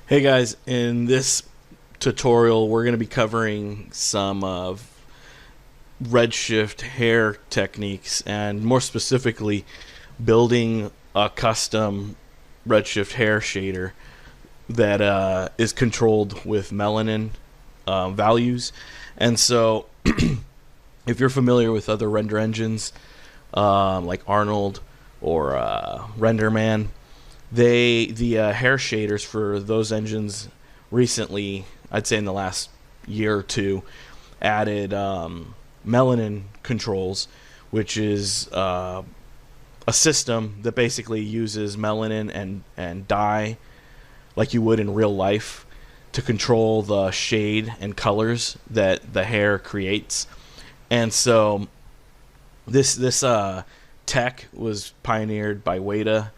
Hey guys, in this tutorial we're going to be covering some of Redshift hair techniques, and more specifically building a custom Redshift hair shader that is controlled with melanin values. And so if you're familiar with other render engines like Arnold or RenderMan, the hair shaders for those engines recently, I'd say in the last year or two, added melanin controls, which is a system that basically uses melanin and dye like you would in real life to control the shade and colors that the hair creates. And so this tech was pioneered by Weta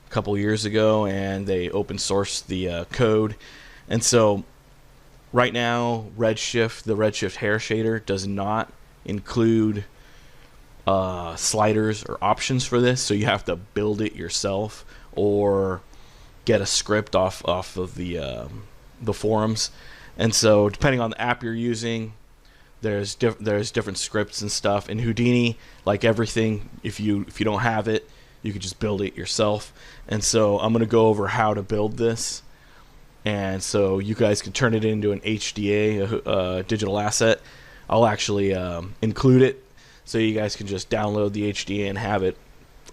a couple years ago, and they open sourced the code. And so right now Redshift, the Redshift hair shader, does not include sliders or options for this, so you have to build it yourself or get a script off of the forums. And so depending on the app you're using, there's different scripts and stuff. In Houdini, like everything, if you don't have it, you can just build it yourself. And so I'm going to go over how to build this, and so you guys can turn it into an HDA, a digital asset. I'll actually include it so you guys can just download the HDA and have it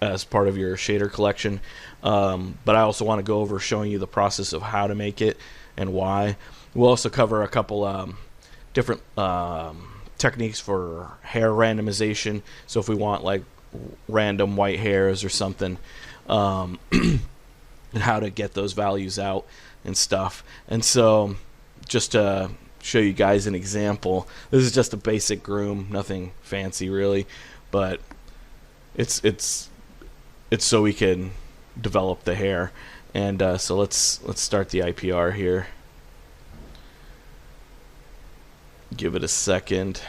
as part of your shader collection. But I also want to go over showing you the process of how to make it and why. We'll also cover a couple different techniques for hair randomization. So if we want like random white hairs or something, and how to get those values out and stuff. And so just to show you guys an example, this is just a basic groom, nothing fancy really, but it's so we can develop the hair. And so let's start the IPR here. Give it a second,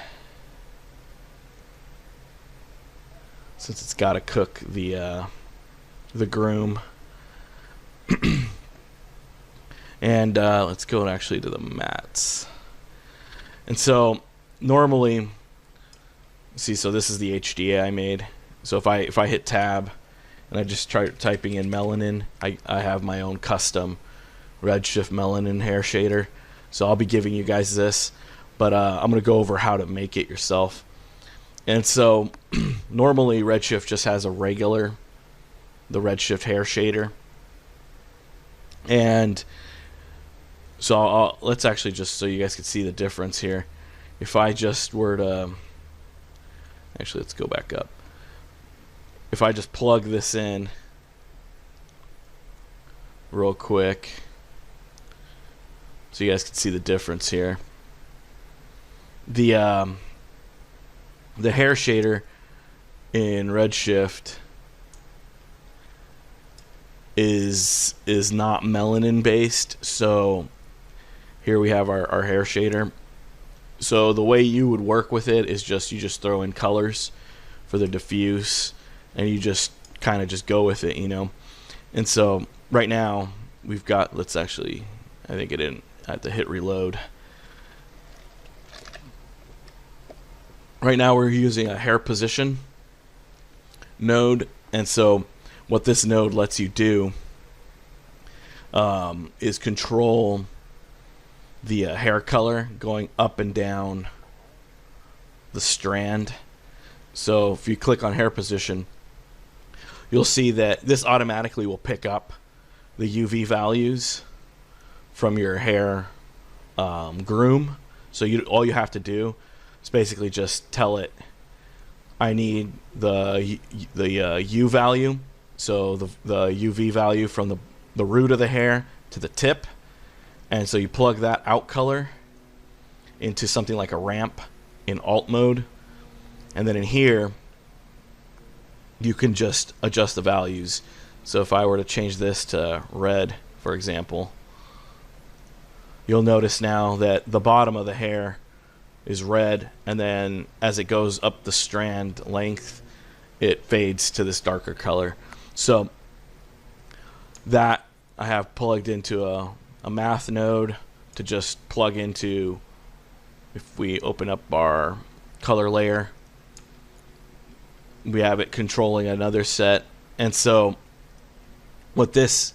since it's got to cook the groom. And let's go actually to the mats. And so normally, see, so this is the HDA I made. So if I hit tab and I just try typing in melanin, I have my own custom Redshift melanin hair shader. So I'll be giving you guys this, but I'm going to go over how to make it yourself. And so normally Redshift just has the Redshift hair shader. And so let's actually, just so you guys can see the difference here, if I just were to, actually let's go back up. If I just plug this in real quick so you guys can see the difference here. The hair shader in Redshift is not melanin based. So here we have our hair shader. So the way you would work with it is you just throw in colors for the diffuse, and you just kind of just go with it, you know. And so right now we've got, let's actually, I think it didn't, I have to hit reload. Right now we're using a hair position node, and so what this node lets you do is control the hair color going up and down the strand. So if you click on hair position, you'll see that this automatically will pick up the UV values from your hair groom. So all you have to do is basically just tell it, I need the U value, so the UV value from the root of the hair to the tip. And so you plug that out color into something like a ramp in alt mode, and then in here you can just adjust the values. So if I were to change this to red, for example, you'll notice now that the bottom of the hair is red, and then as it goes up the strand length, it fades to this darker color. So that I have plugged into a a math node to just plug into. If we open up our color layer, we have it controlling another set. And so what this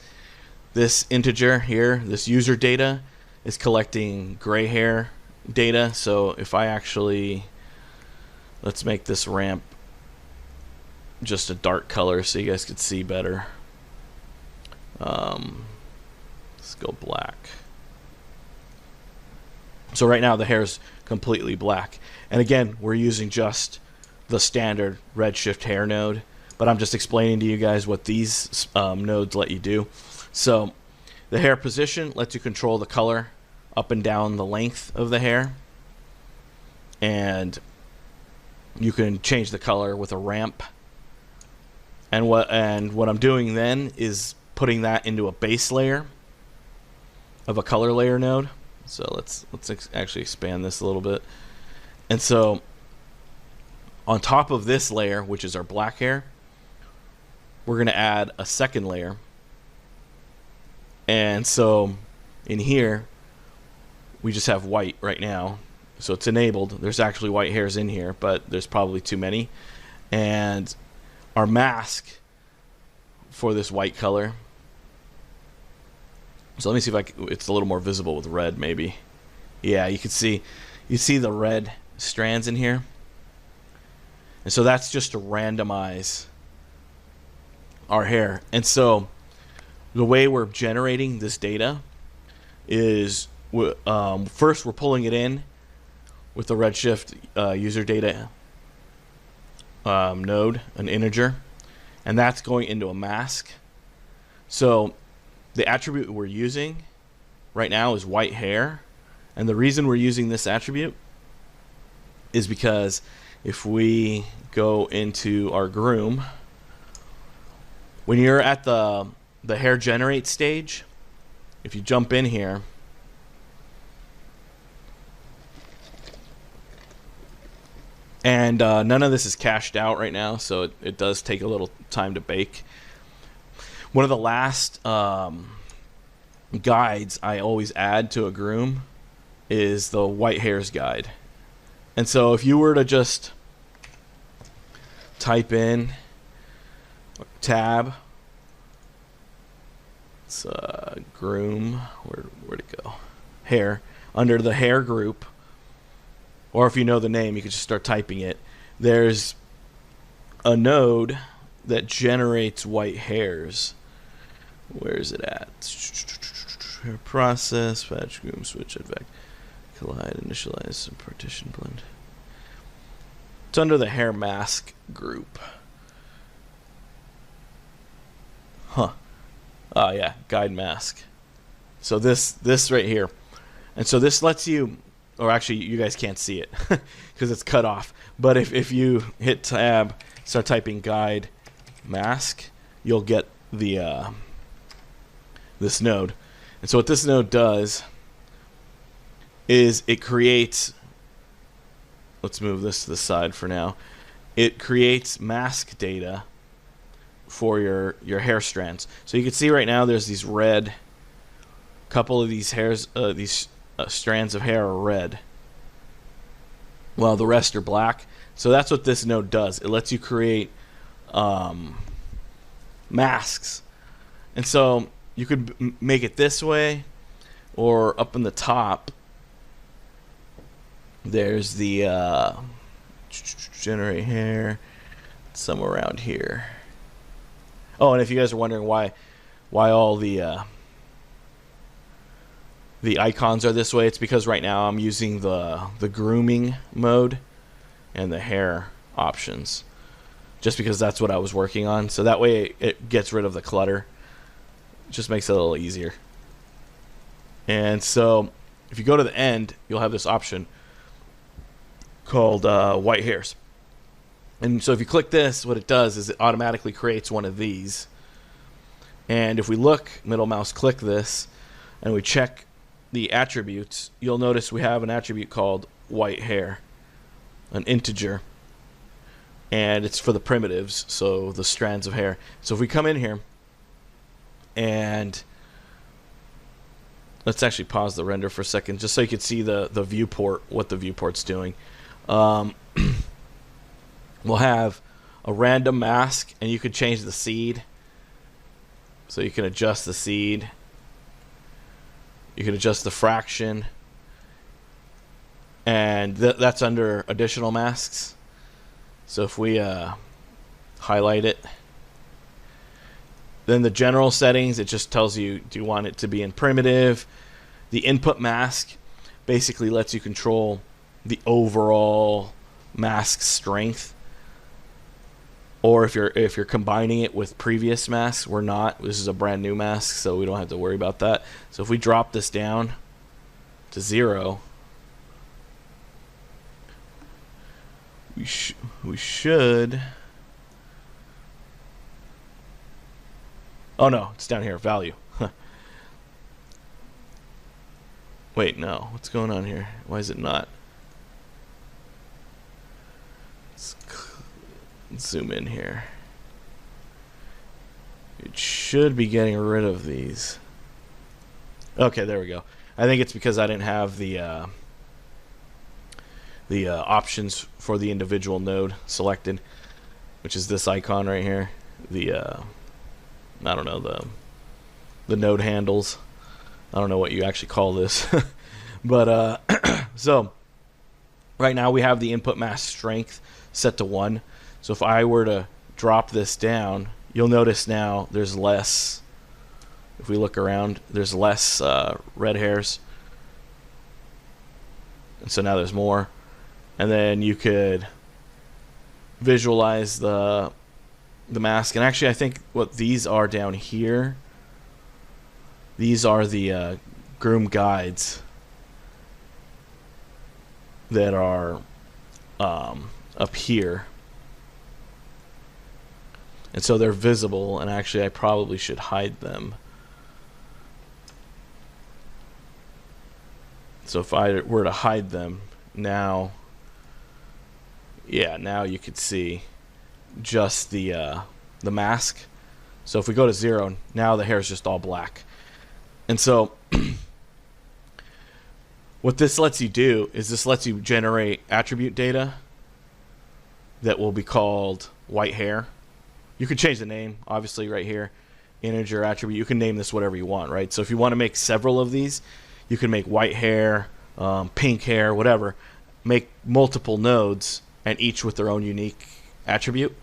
integer here, this user data, is collecting gray hair data. So if I actually, let's make this ramp just a dark color so you guys could see better. Let's go black. So right now the hair is completely black. And again, we're using just the standard Redshift hair node, but I'm just explaining to you guys what these nodes let you do. So the hair position lets you control the color up and down the length of the hair, and you can change the color with a ramp. And what I'm doing then is putting that into a base layer of a color layer node. So let's actually expand this a little bit. And so on top of this layer, which is our black hair, we're going to add a second layer. And so in here, we just have white right now. So it's enabled. There's actually white hairs in here, but there's probably too many. And our mask for this white color. So let me see if it's a little more visible with red, maybe. Yeah, you see the red strands in here. And so that's just to randomize our hair. And so the way we're generating this data is first we're pulling it in with the Redshift user data node, an integer, and that's going into a mask. So the attribute we're using right now is white hair, and the reason we're using this attribute is because if we go into our groom, when you're at the hair generate stage, if you jump in here, and none of this is cached out right now, so it does take a little time to bake. One of the last guides I always add to a groom is the white hairs guide. And so if you were to just type in tab, it's groom, where'd it go? Hair, under the hair group, or if you know the name, you could just start typing it. There's a node that generates white hairs. Where is it at? Hair process, patch, groom, switch, advect, collide, initialize, and partition blend. It's under the hair mask group. Huh. Oh yeah, guide mask. So this right here. And so this lets you, or actually you guys can't see it because it's cut off. But if you hit tab, start typing guide mask, you'll get the this node. And so what this node does is it creates, let's move this to the side for now. It creates mask data for your hair strands. So you can see right now there's these red, couple of these hairs, strands of hair are red, while the rest are black. So that's what this node does. It lets you create masks. And so you could make it this way, or up in the top there's the generate hair somewhere around here. Oh, and if you guys are wondering why all the icons are this way, it's because right now I'm using the grooming mode and the hair options, just because that's what I was working on. So that way it gets rid of the clutter. It just makes it a little easier. And so if you go to the end, you'll have this option called white hairs. And so if you click this, what it does is it automatically creates one of these. And if we look, middle mouse click this, and we check the attributes, you'll notice we have an attribute called white hair, an integer. And it's for the primitives, so the strands of hair. So if we come in here and let's actually pause the render for a second just so you can see the viewport, what the viewport's doing. We'll have a random mask, and you could change the seed. So you can adjust the seed. You can adjust the fraction. And that's under additional masks. So if we highlight it, then the general settings, it just tells you, do you want it to be in primitive? The input mask basically lets you control the overall mask strength. Or if you're combining it with previous masks, we're not. This is a brand new mask, so we don't have to worry about that. So if we drop this down to 0, we should. Oh no, it's down here. Value. Wait, no. What's going on here? Why is it not? Let's zoom in here. It should be getting rid of these. Okay, there we go. I think it's because I didn't have the options for the individual node selected, which is this icon right here. The I don't know, the node handles. I don't know what you actually call this. But so right now we have the input mask strength set to 1. So if I were to drop this down, you'll notice now there's less. If we look around, there's less red hairs. And so now there's more. And then you could visualize the mask. And actually, I think what these are down here, these are the groom guides that are up here. And so they're visible, and actually I probably should hide them. So if I were to hide them now, yeah, now you could see just the mask. So if we go to 0, now the hair is just all black. And so what this lets you do is this lets you generate attribute data that will be called white hair. You can change the name, obviously, right here. Integer attribute. You can name this whatever you want, right? So if you want to make several of these, you can make white hair, pink hair, whatever. Make multiple nodes, and each with their own unique attribute.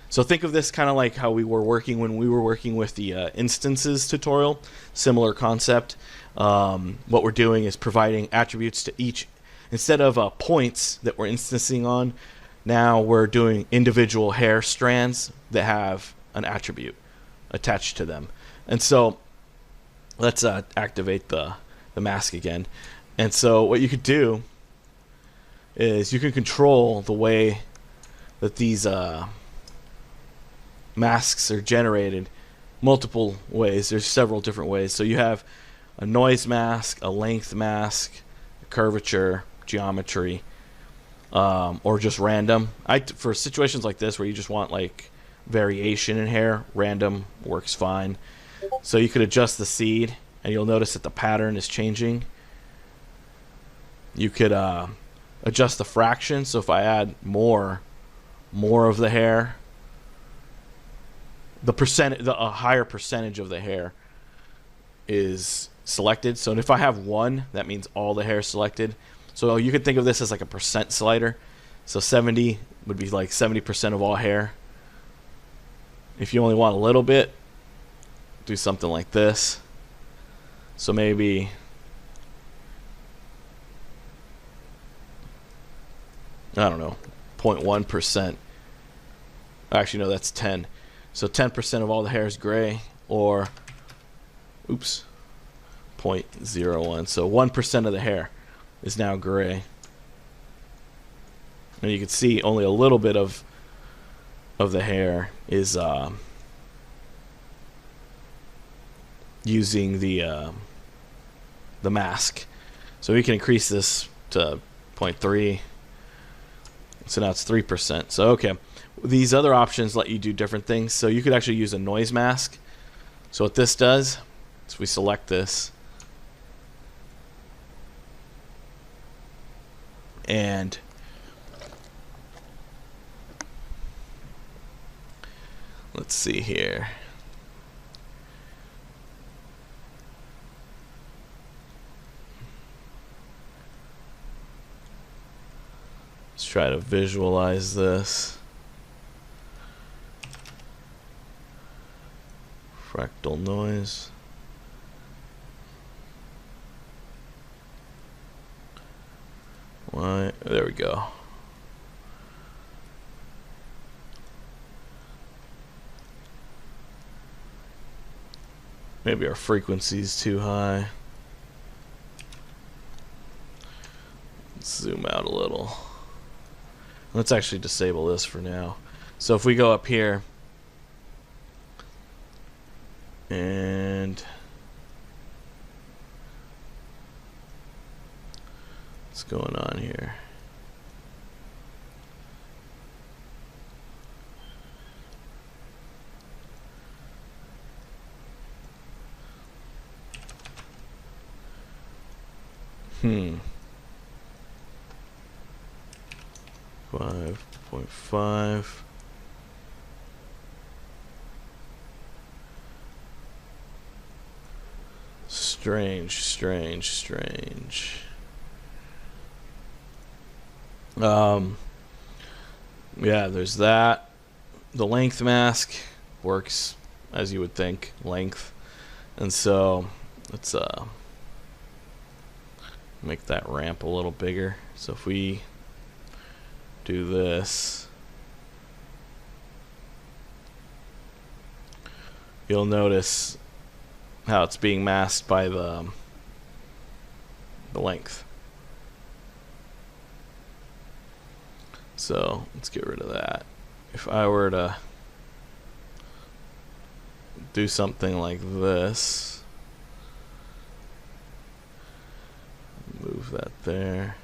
So think of this kind of like how we were working when we were working with the instances tutorial. Similar concept. What we're doing is providing attributes to each. Instead of points that we're instancing on, now we're doing individual hair strands that have an attribute attached to them. And so let's activate the mask again. And so what you could do is you can control the way that these masks are generated multiple ways. There's several different ways. So you have a noise mask, a length mask, a curvature, geometry, or just random. For situations like this where you just want like variation in hair, random works fine. So you could adjust the seed, and you'll notice that the pattern is changing. You could adjust the fraction. So if I add more of the hair, a higher percentage of the hair is selected. So if I have 1, that means all the hair is selected. So you could think of this as like a percent slider. So 70 would be like 70% of all hair. If you only want a little bit, do something like this. So maybe I don't know, 0.1%. Actually, no, that's 10. So 10% of all the hair is gray, or oops, 0.01. So 1% of the hair is now gray. And you can see only a little bit of the hair is using the mask. So we can increase this to 0.3. So now it's 3%. So okay, these other options let you do different things. So you could actually use a noise mask. So what this does is we select this, And let's see here. Let's try to visualize this. Fractal noise. Why? There we go. Maybe our frequency's too high. Let's zoom out a little. Let's actually disable this for now. So if we go up here and what's going on here? Hmm. 5.5. Strange. Yeah, there's that. The length mask works as you would think, length. And so let's make that ramp a little bigger. So if we do this, you'll notice how it's being masked by the length. So let's get rid of that. If I were to do something like this, move that there.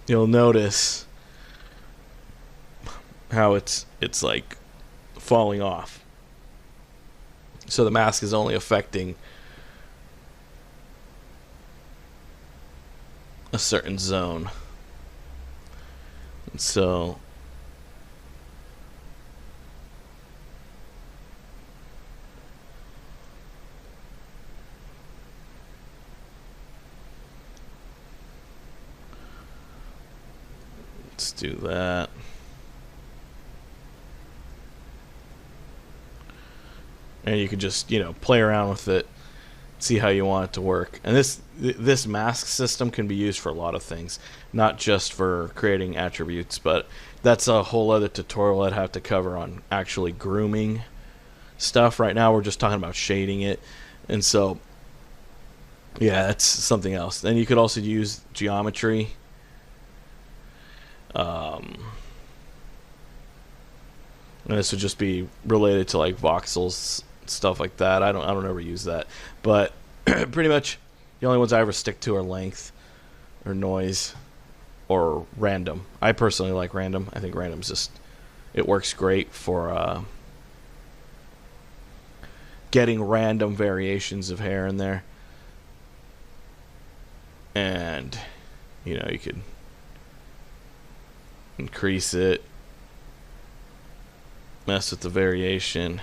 You'll notice how it's like falling off. So the mask is only affecting a certain zone. And so let's do that. And you can just, play around with it, see how you want it to work. And this mask system can be used for a lot of things, not just for creating attributes, but that's a whole other tutorial I'd have to cover on actually grooming stuff. Right now we're just talking about shading it. And so, yeah, that's something else. Then you could also use geometry. And this would just be related to like voxels, stuff like that. I don't ever use that, but pretty much the only ones I ever stick to are length or noise or random. I personally like random. I think random's just, it works great for getting random variations of hair in there. And you could increase it, mess with the variation,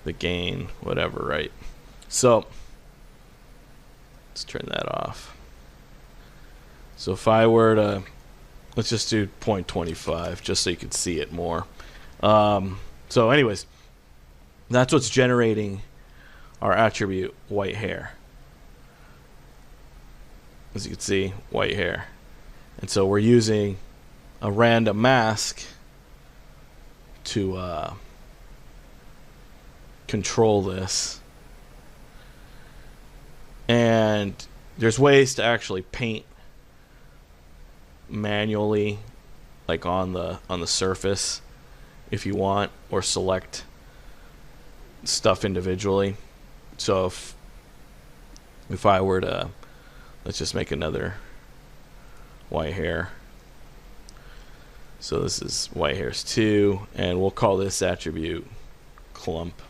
the gain, whatever, right? So let's turn that off. So if I were to, let's just do 0.25 just so you can see it more. So anyways, that's what's generating our attribute white hair. As you can see, white hair. And so we're using a random mask to control this. And there's ways to actually paint manually, like on the surface if you want, or select stuff individually. So if I were to, let's just make another white hair. So this is white hairs 2, and we'll call this attribute clump.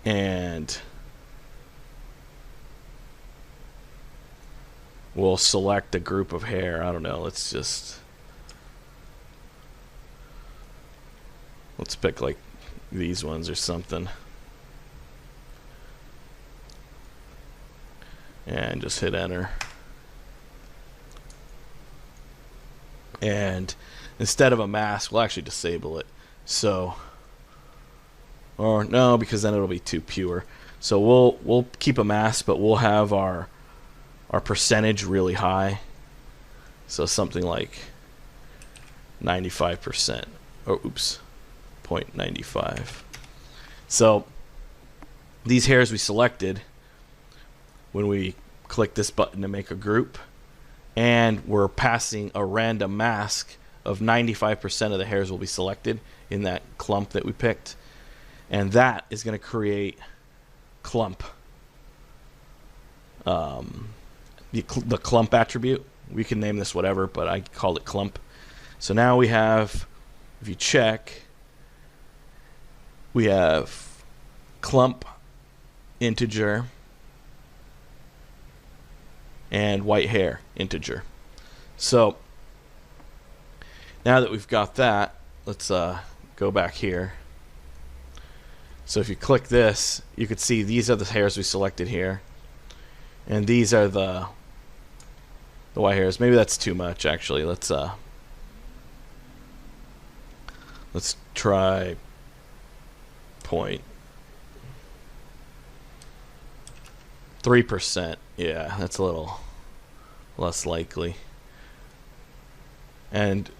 and we'll select a group of hair. I don't know, let's pick like these ones or something, and just hit enter. And instead of a mask, we'll actually disable it. So, or no, because then it'll be too pure. So we'll keep a mask, but we'll have our percentage really high. So something like 95%. Oh, oops, 0.95. So these hairs we selected when we click this button to make a group, and we're passing a random mask of 95% of the hairs will be selected in that clump that we picked, and that is going to create clump. The clump attribute, we can name this whatever, but I call it clump. So now we have, if you check, we have clump integer and white hair integer. So now that we've got that, let's go back here. So if you click this, you could see these are the hairs we selected here, and these are the white hairs. Maybe that's too much, actually. Let's try 0.3%. Yeah, that's a little less likely. And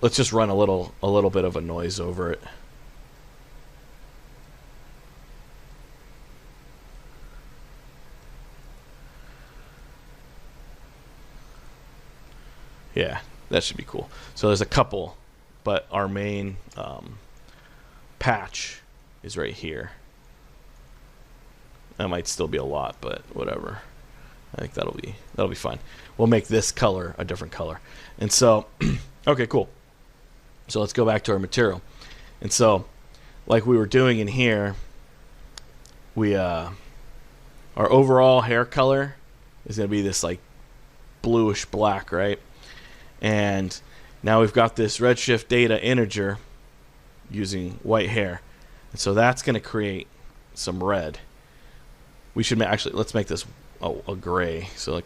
let's just run a little bit of a noise over it. Yeah, that should be cool. So there's a couple, but our main patch is right here. That might still be a lot, but whatever. I think that'll be fine. We'll make this color a different color. And so, okay, cool. So let's go back to our material. And so, like we were doing in here, we our overall hair color is going to be this like bluish black, right? And now we've got this redshift data integer using white hair, and so that's going to create some red. We should actually, let's make this a gray, so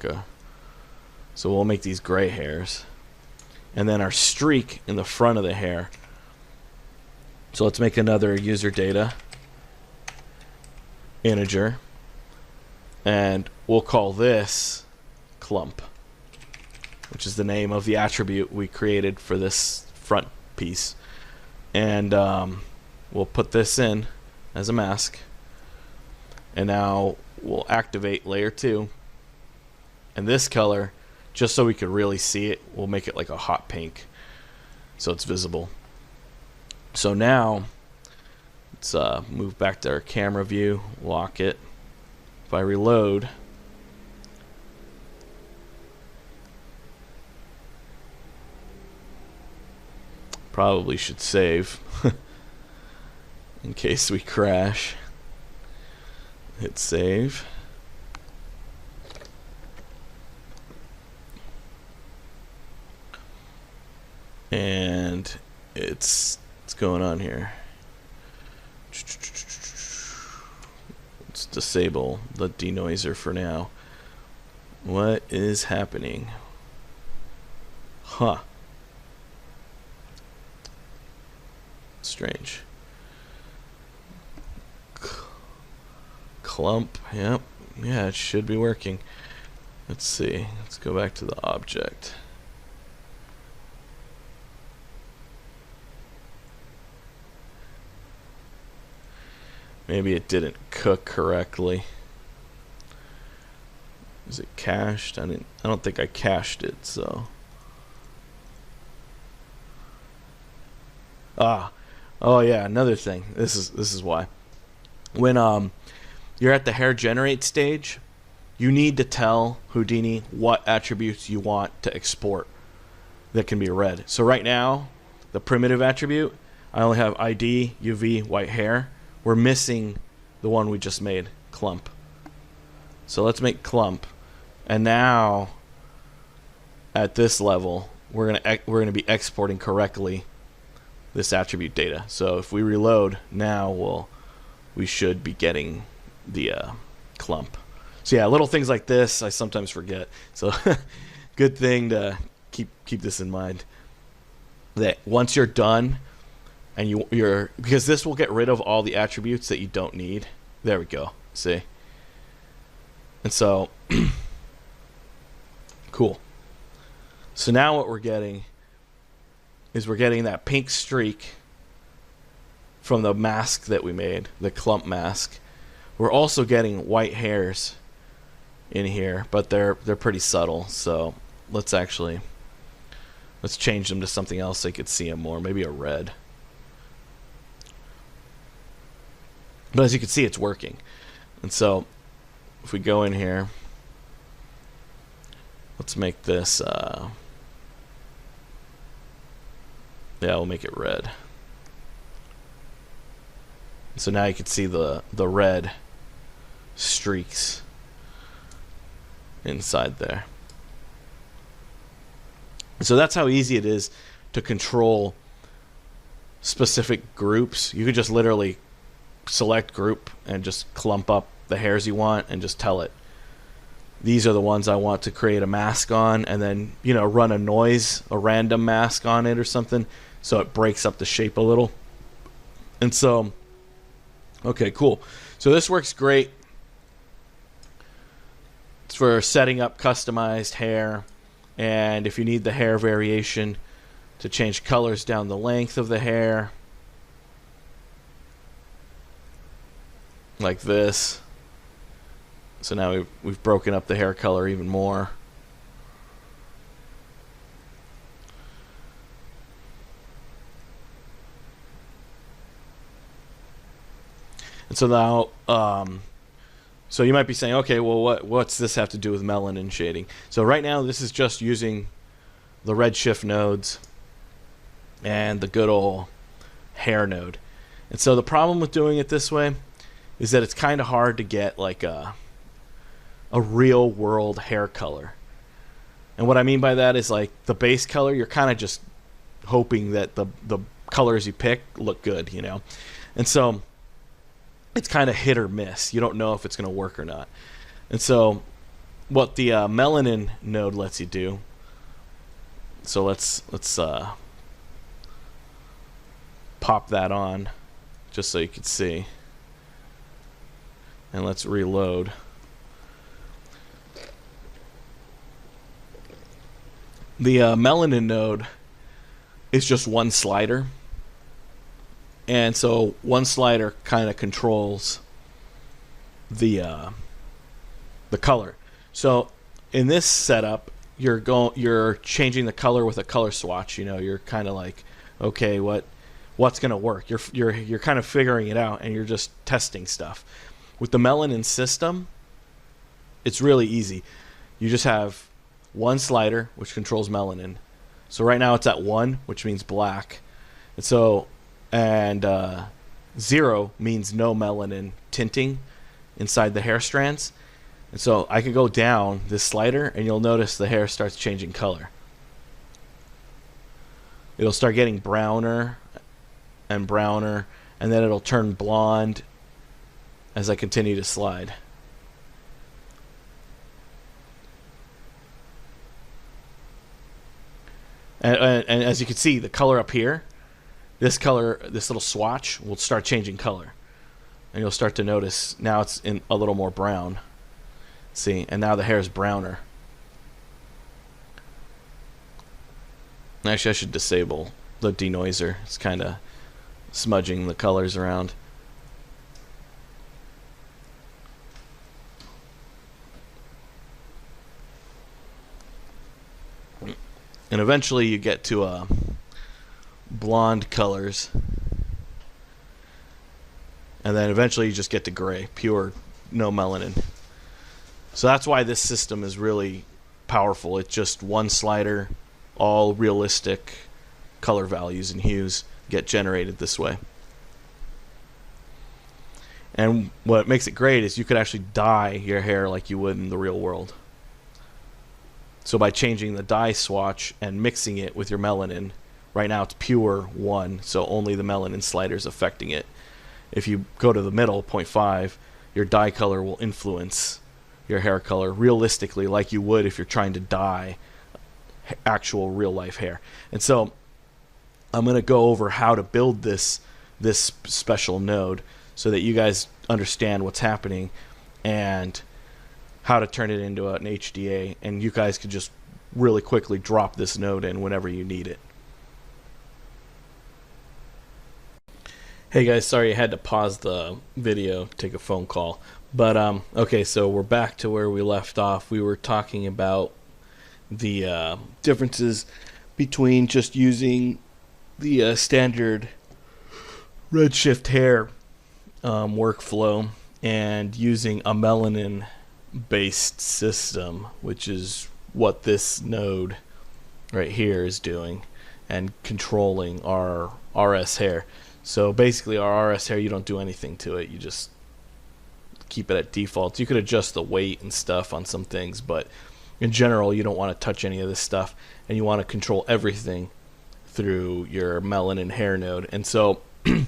we'll make these gray hairs, and then our streak in the front of the hair. So let's make another user data integer, and we'll call this clump, which is the name of the attribute we created for this front piece. And we'll put this in as a mask, and now we'll activate layer 2, and this color, just so we could really see it, we'll make it like a hot pink so it's visible. So now let's move back to our camera view, lock it. If I reload, probably should save in case we crash. Hit save. And what's going on here? Let's disable the denoiser for now. What is happening? Huh. Strange. Clump. Yep. Yeah, it should be working. Let's see. Let's go back to the object. Maybe it didn't cook correctly. Is it cached? I don't think I cached it, so. Oh yeah, another thing. This is why. When you're at the hair generate stage, you need to tell Houdini what attributes you want to export that can be read. So right now, the primitive attribute, I only have ID, UV, white hair. We're missing the one we just made, clump. So let's make clump, and now at this level we're gonna be exporting correctly this attribute data. So if we reload now, we should be getting the clump. So yeah, little things like this I sometimes forget. So good thing to keep this in mind, that once you're done and you're because this will get rid of all the attributes that you don't need. There we go. See? And so cool. So now what we're getting is we're getting that pink streak from the mask that we made, the clump mask. We're also getting white hairs in here, but they're pretty subtle. So let's change them to something else so you could see them more. Maybe a red. But as you can see, it's working. And so if we go in here, let's make this yeah, we'll make it red. So now you can see the red streaks inside there. So that's how easy it is to control specific groups. You could just literally select group and just clump up the hairs you want and just tell it, these are the ones I want to create a mask on, and then, you know, run a noise, a random mask on it or something, so it breaks up the shape a little. And so, okay, cool. So this works great. It's for setting up customized hair, and if you need the hair variation to change colors down the length of the hair, like this. So now we've broken up the hair color even more. And so now, so you might be saying, okay, well, what's this have to do with melanin shading? So right now, this is just using the redshift nodes and the good old hair node. And so the problem with doing it this way is that it's kind of hard to get like a real world hair color. And what I mean by that is, like, the base color, you're kind of just hoping that the colors you pick look good, you know. And so it's kind of hit or miss. You don't know if it's going to work or not. And so what the melanin node lets you do, so let's pop that on just so you can see. And let's reload. The melanin node is just one slider. And so one slider kind of controls the color. So in this setup, you're changing the color with a color swatch. You know, you're kind of like, okay, what's going to work? You're kind of figuring it out, and you're just testing stuff. With the melanin system, it's really easy. You just have one slider, which controls melanin. So right now it's at 1, which means black. And so, 0 means no melanin tinting inside the hair strands. And so I can go down this slider, and you'll notice the hair starts changing color. It'll start getting browner and browner, and then it'll turn blonde as I continue to slide. And as you can see, the color up here, this little swatch will start changing color. And you'll start to notice now it's in a little more brown. See, and now the hair is browner. Actually, I should disable the denoiser. It's kind of smudging the colors around. And eventually you get to blonde colors. And then eventually you just get to gray, pure, no melanin. So that's why this system is really powerful. It's just one slider, all realistic color values and hues get generated this way. And what makes it great is you could actually dye your hair like you would in the real world. So by changing the dye swatch and mixing it with your melanin, right now it's pure 1, so only the melanin slider is affecting it. If you go to the middle, 0.5, your dye color will influence your hair color realistically like you would if you're trying to dye actual real life hair. And so I'm going to go over how to build this special node so that you guys understand what's happening and how to turn it into an HDA, and you guys can just really quickly drop this node in whenever you need it. Hey guys, sorry I had to pause the video, take a phone call. But okay, so we're back to where we left off. We were talking about the differences between just using the standard Redshift hair workflow and using a melanin based system, which is what this node right here is doing, and controlling our RS hair. So basically our RS hair, you don't do anything to it, you just keep it at default. You could adjust the weight and stuff on some things, but in general you don't want to touch any of this stuff, and you want to control everything through your melanin hair node. And so I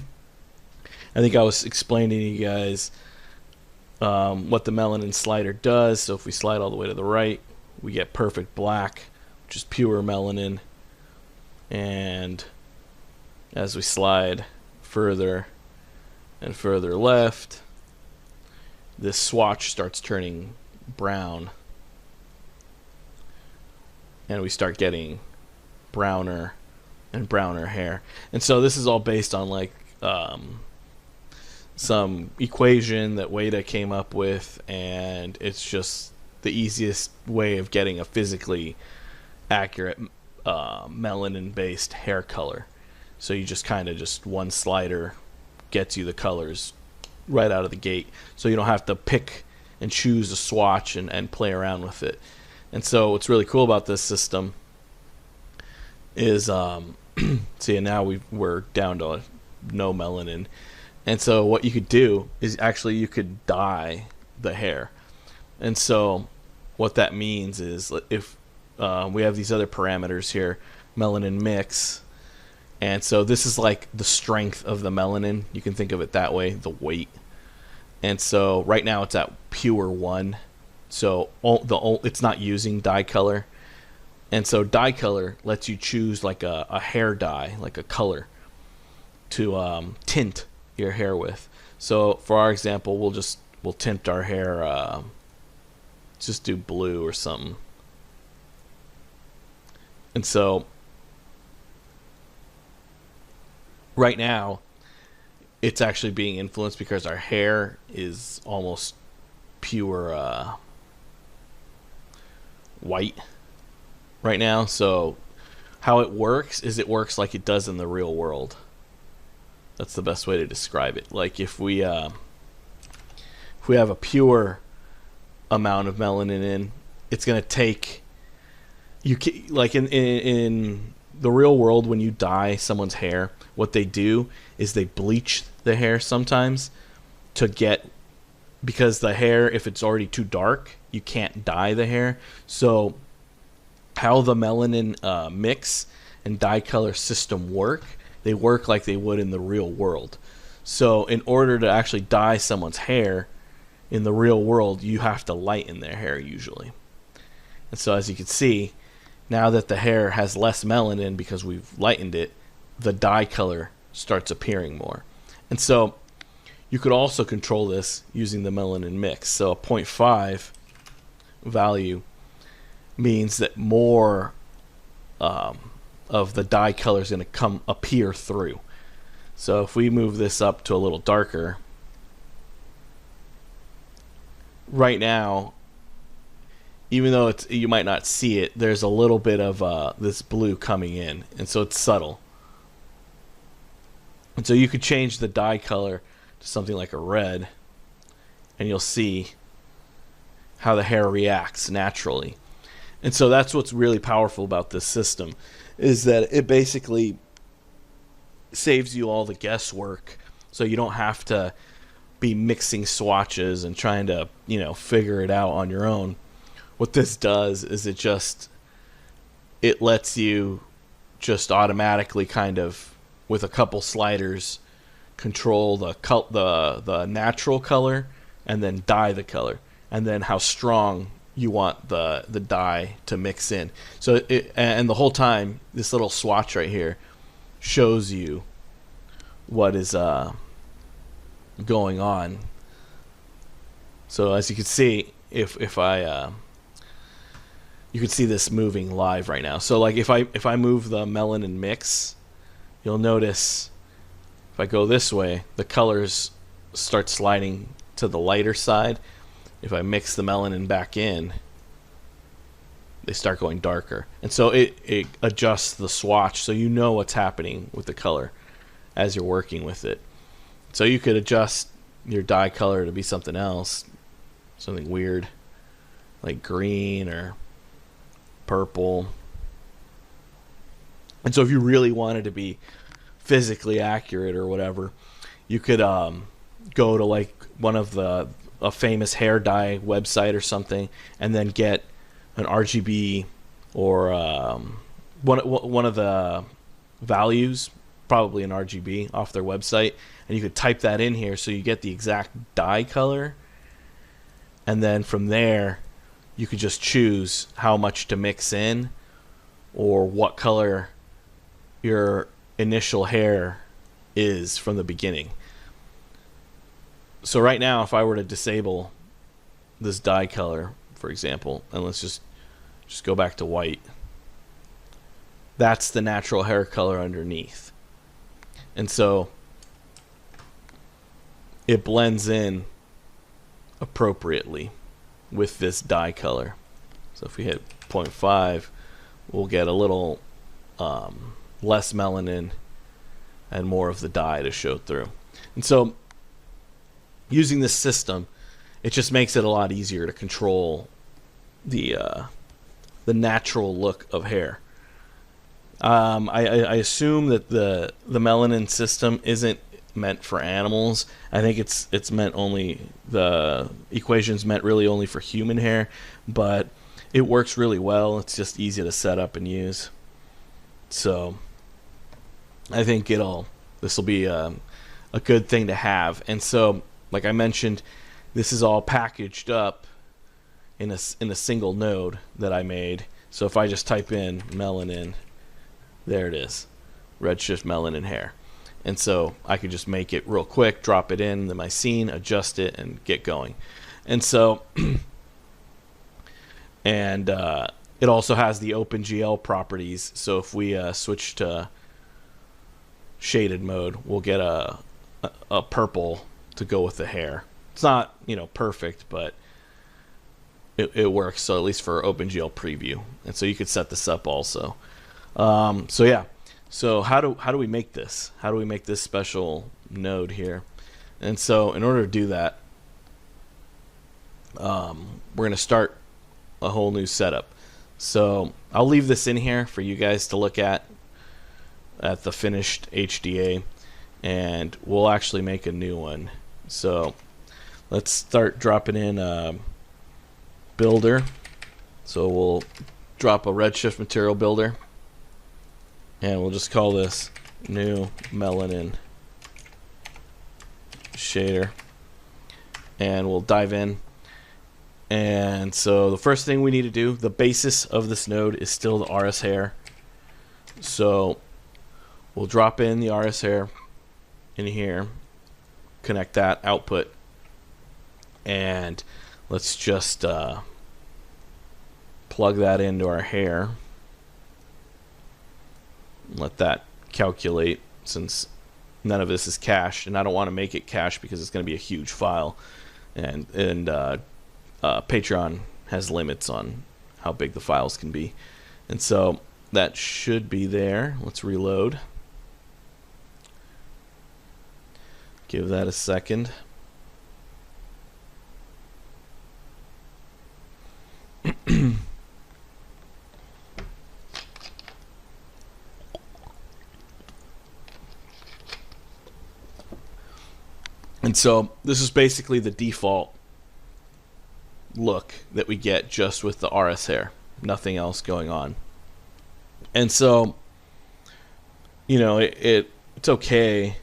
think I was explaining to you guys what the melanin slider does. So if we slide all the way to the right, we get perfect black, which is pure melanin. And as we slide further and further left, this swatch starts turning brown, and we start getting browner and browner hair. And so this is all based on like some equation that Wada came up with, and it's just the easiest way of getting a physically accurate melanin based hair color. So you just kind of just one slider gets you the colors right out of the gate, so you don't have to pick and choose a swatch and play around with it. And so what's really cool about this system is see, now we're down to no melanin. And so what you could do is actually you could dye the hair. And so what that means is if we have these other parameters here, melanin mix, and so this is like the strength of the melanin. You can think of it that way, the weight. And so right now it's at pure 1. So it's not using dye color. And so dye color lets you choose like a hair dye, like a color, to tint your hair with. So for our example, we'll tint our hair, just do blue or something. And so right now it's actually being influenced because our hair is almost pure white right now. So how it works is it works like it does in the real world. That's the best way to describe it. Like if we have a pure amount of melanin in, it's going to take like in the real world, when you dye someone's hair, what they do is they bleach the hair sometimes to get, because the hair, if it's already too dark, you can't dye the hair. So how the melanin mix and dye color system work, they work like they would in the real world. So in order to actually dye someone's hair in the real world, you have to lighten their hair usually. And so as you can see, now that the hair has less melanin because we've lightened it, the dye color starts appearing more. And so you could also control this using the melanin mix. So a 0.5 value means that more of the dye color is going to appear through. So if we move this up to a little darker, right now, even though you might not see it, there's a little bit of this blue coming in, and so it's subtle. And so you could change the dye color to something like a red, and you'll see how the hair reacts naturally. And so that's what's really powerful about this system, is that it basically saves you all the guesswork, so you don't have to be mixing swatches and trying to, figure it out on your own. What this does is it lets you just automatically kind of, with a couple sliders, control the natural color and then dye the color, and then how strong you want the dye to mix in. So and the whole time, this little swatch right here shows you what is going on. So as you can see, if I you can see this moving live right now. So like if I move the melanin mix, you'll notice if I go this way, the colors start sliding to the lighter side. If I mix the melanin back in, they start going darker. And so it adjusts the swatch so you know what's happening with the color as you're working with it. So you could adjust your dye color to be something else, something weird, like green or purple. And so if you really wanted to be physically accurate or whatever, you could go to like one of a famous hair dye website or something, and then get an RGB or one of the values, probably an RGB off their website, and you could type that in here so you get the exact dye color, and then from there you could just choose how much to mix in or what color your initial hair is from the beginning. So right now, if I were to disable this dye color, for example, and let's just go back to white, that's the natural hair color underneath. And so it blends in appropriately with this dye color. So if we hit 0.5, we'll get a little less melanin and more of the dye to show through. And so using this system, it just makes it a lot easier to control the natural look of hair. I assume that the melanin system isn't meant for animals. I think it's meant only, the equation's meant really only for human hair, but it works really well. It's just easy to set up and use. So I think this will be a good thing to have. And so, like I mentioned, this is all packaged up in a single node that I made. So if I just type in melanin, there it is, Redshift melanin hair. And so I could just make it real quick, drop it in my scene, adjust it, and get going. And so, and it also has the OpenGL properties. So if we switch to shaded mode, we'll get a purple to go with the hair. It's not, perfect, but it works. So at least for OpenGL preview. And so you could set this up also. So yeah. So how do we make this? How do we make this special node here? And so in order to do that, we're going to start a whole new setup. So I'll leave this in here for you guys to look at the finished HDA, and we'll actually make a new one. So let's start dropping in a builder. So we'll drop a Redshift material builder, and we'll just call this new melanin shader, and we'll dive in. And so the first thing we need to do, the basis of this node is still the RS hair. So we'll drop in the RS hair in here, connect that output, and let's just plug that into our hair. Let that calculate, since none of this is cached, and I don't want to make it cached because it's going to be a huge file, and Patreon has limits on how big the files can be. And so that should be there. Let's reload. Give that a second. And so this is basically the default look that we get just with the RS hair, nothing else going on. And so, you know, it's okay.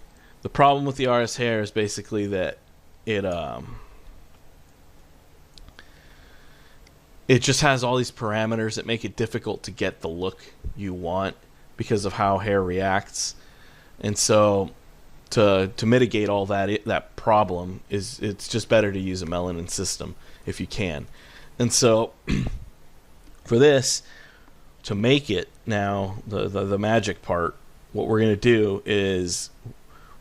The problem with the RS hair is basically that it just has all these parameters that make it difficult to get the look you want because of how hair reacts. And so to mitigate all that problem it's just better to use a melanin system if you can. And so for this, to make it now, the magic part, what we're going to do is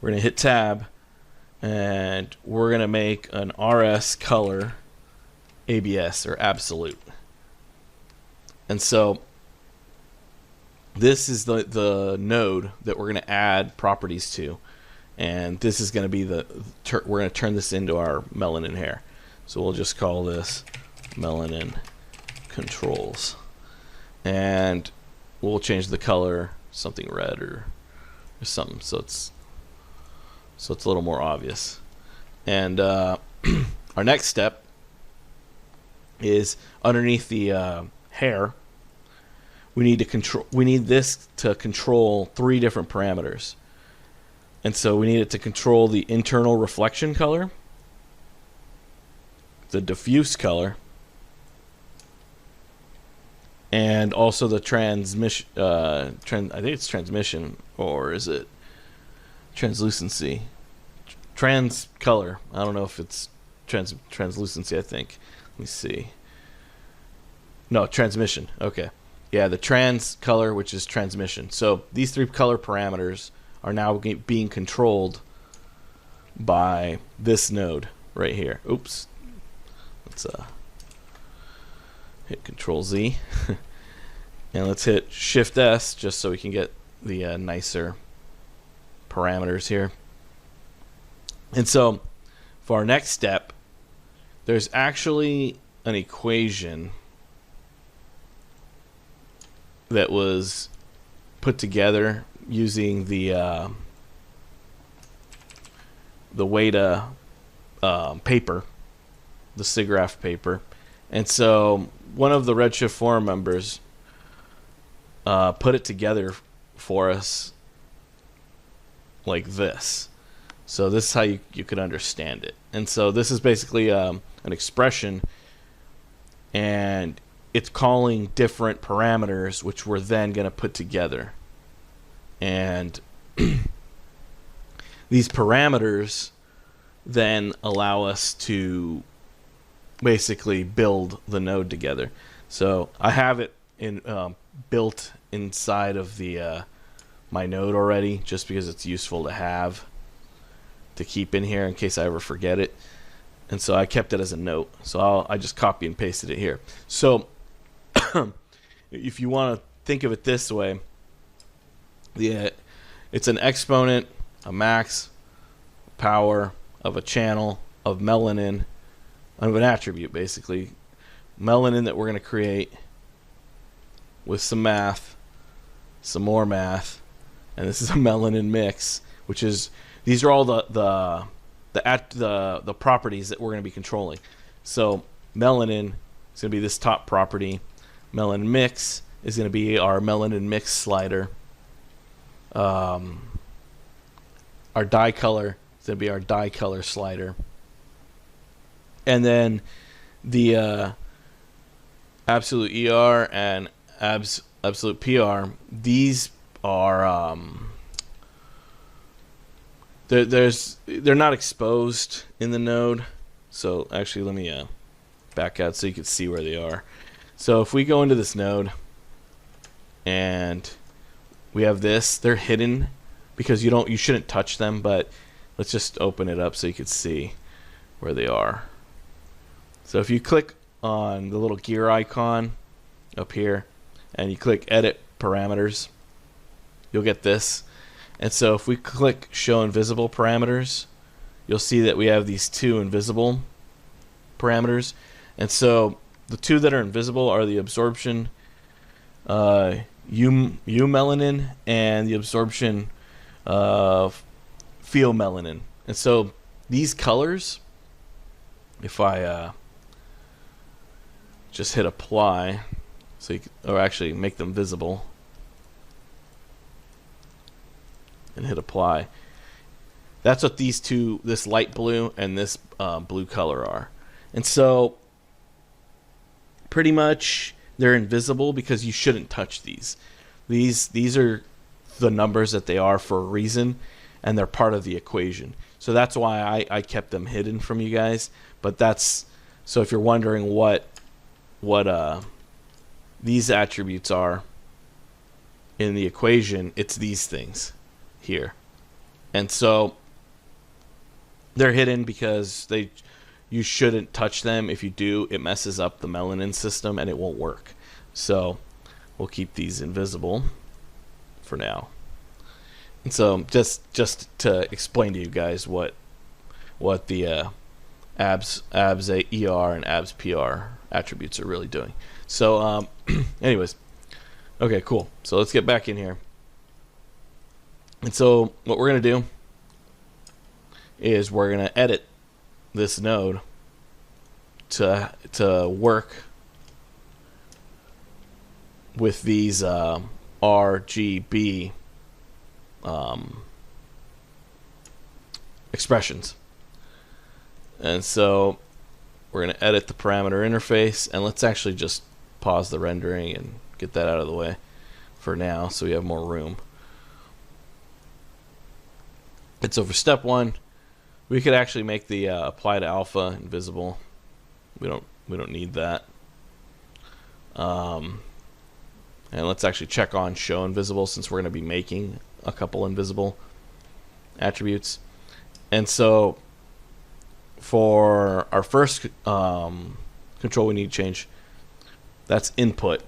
we're going to hit tab and we're going to make an RS color ABS, or absolute. And so this is the node that we're going to add properties to, and this is going to be we're going to turn this into our melanin hair. So we'll just call this melanin controls, and we'll change the color something red or something, so it's a little more obvious. And our next step is underneath the hair. We need this to control 3 different parameters. And so we need it to control the internal reflection color, the diffuse color, and also the transmission. I think it's transmission, or is it translucency? Trans color. I don't know if it's translucency. I think. Let me see. No, transmission. Okay. Yeah, the trans color, which is transmission. So these 3 color parameters are now being controlled by this node right here. Oops. Let's hit Control Z. And let's hit Shift S just so we can get the nicer parameters here. And so for our next step, there's actually an equation that was put together using the Weta paper, the SIGGRAPH paper. And so one of the Redshift forum members put it together for us like this. So this is how you could understand it. And so this is basically an expression, and it's calling different parameters, which we're then going to put together. And these parameters then allow us to basically build the node together. So I have it built inside of the my node already, just because it's useful to have to keep in here in case I ever forget it. And so I kept it as a note. So I just copy and pasted it here. So if you want to think of it this way, it's an exponent, a max power of a channel of melanin, of an attribute basically, melanin that we're going to create with some math, some more math, and this is a melanin mix, which is, these are all the properties that we're going to be controlling. So melanin is going to be this top property. Melanin mix is going to be our melanin mix slider. Our dye color is going to be our dye color slider. And then the absolute ER and absolute PR, these are they're not exposed in the node. So actually let me back out so you can see where they are. So if we go into this node and we have this, they're hidden because you shouldn't touch them, but let's just open it up so you can see where they are. So if you click on the little gear icon up here and you click edit parameters, you'll get this. And so if we click show invisible parameters, you'll see that we have these 2 invisible parameters. And so the 2 that are invisible are the absorption eumelanin and the absorption pheomelanin. And so these colors, if I just hit apply, so you can, or actually make them visible, and hit apply. That's what these two, this light blue and this blue color are. And so pretty much they're invisible because you shouldn't touch these. These are the numbers that they are for a reason, and they're part of the equation. So that's why I kept them hidden from you guys. But that's, so if you're wondering what these attributes are in the equation, it's these things here. And so they're hidden because you shouldn't touch them. If you do, it messes up the melanin system and it won't work. So we'll keep these invisible for now. And so just to explain to you guys what the abs ER and abs PR attributes are really doing. So anyways, okay, cool. So let's get back in here. And so what we're gonna do is we're gonna edit this node to work with these RGB expressions. And so we're going to edit the parameter interface, and let's actually just pause the rendering and get that out of the way for now so we have more room. And so for step one, we could actually make the apply to alpha invisible. We don't need that. And let's actually check on show invisible, since we're going to be making a couple invisible attributes. And so for our first control we need to change, that's input.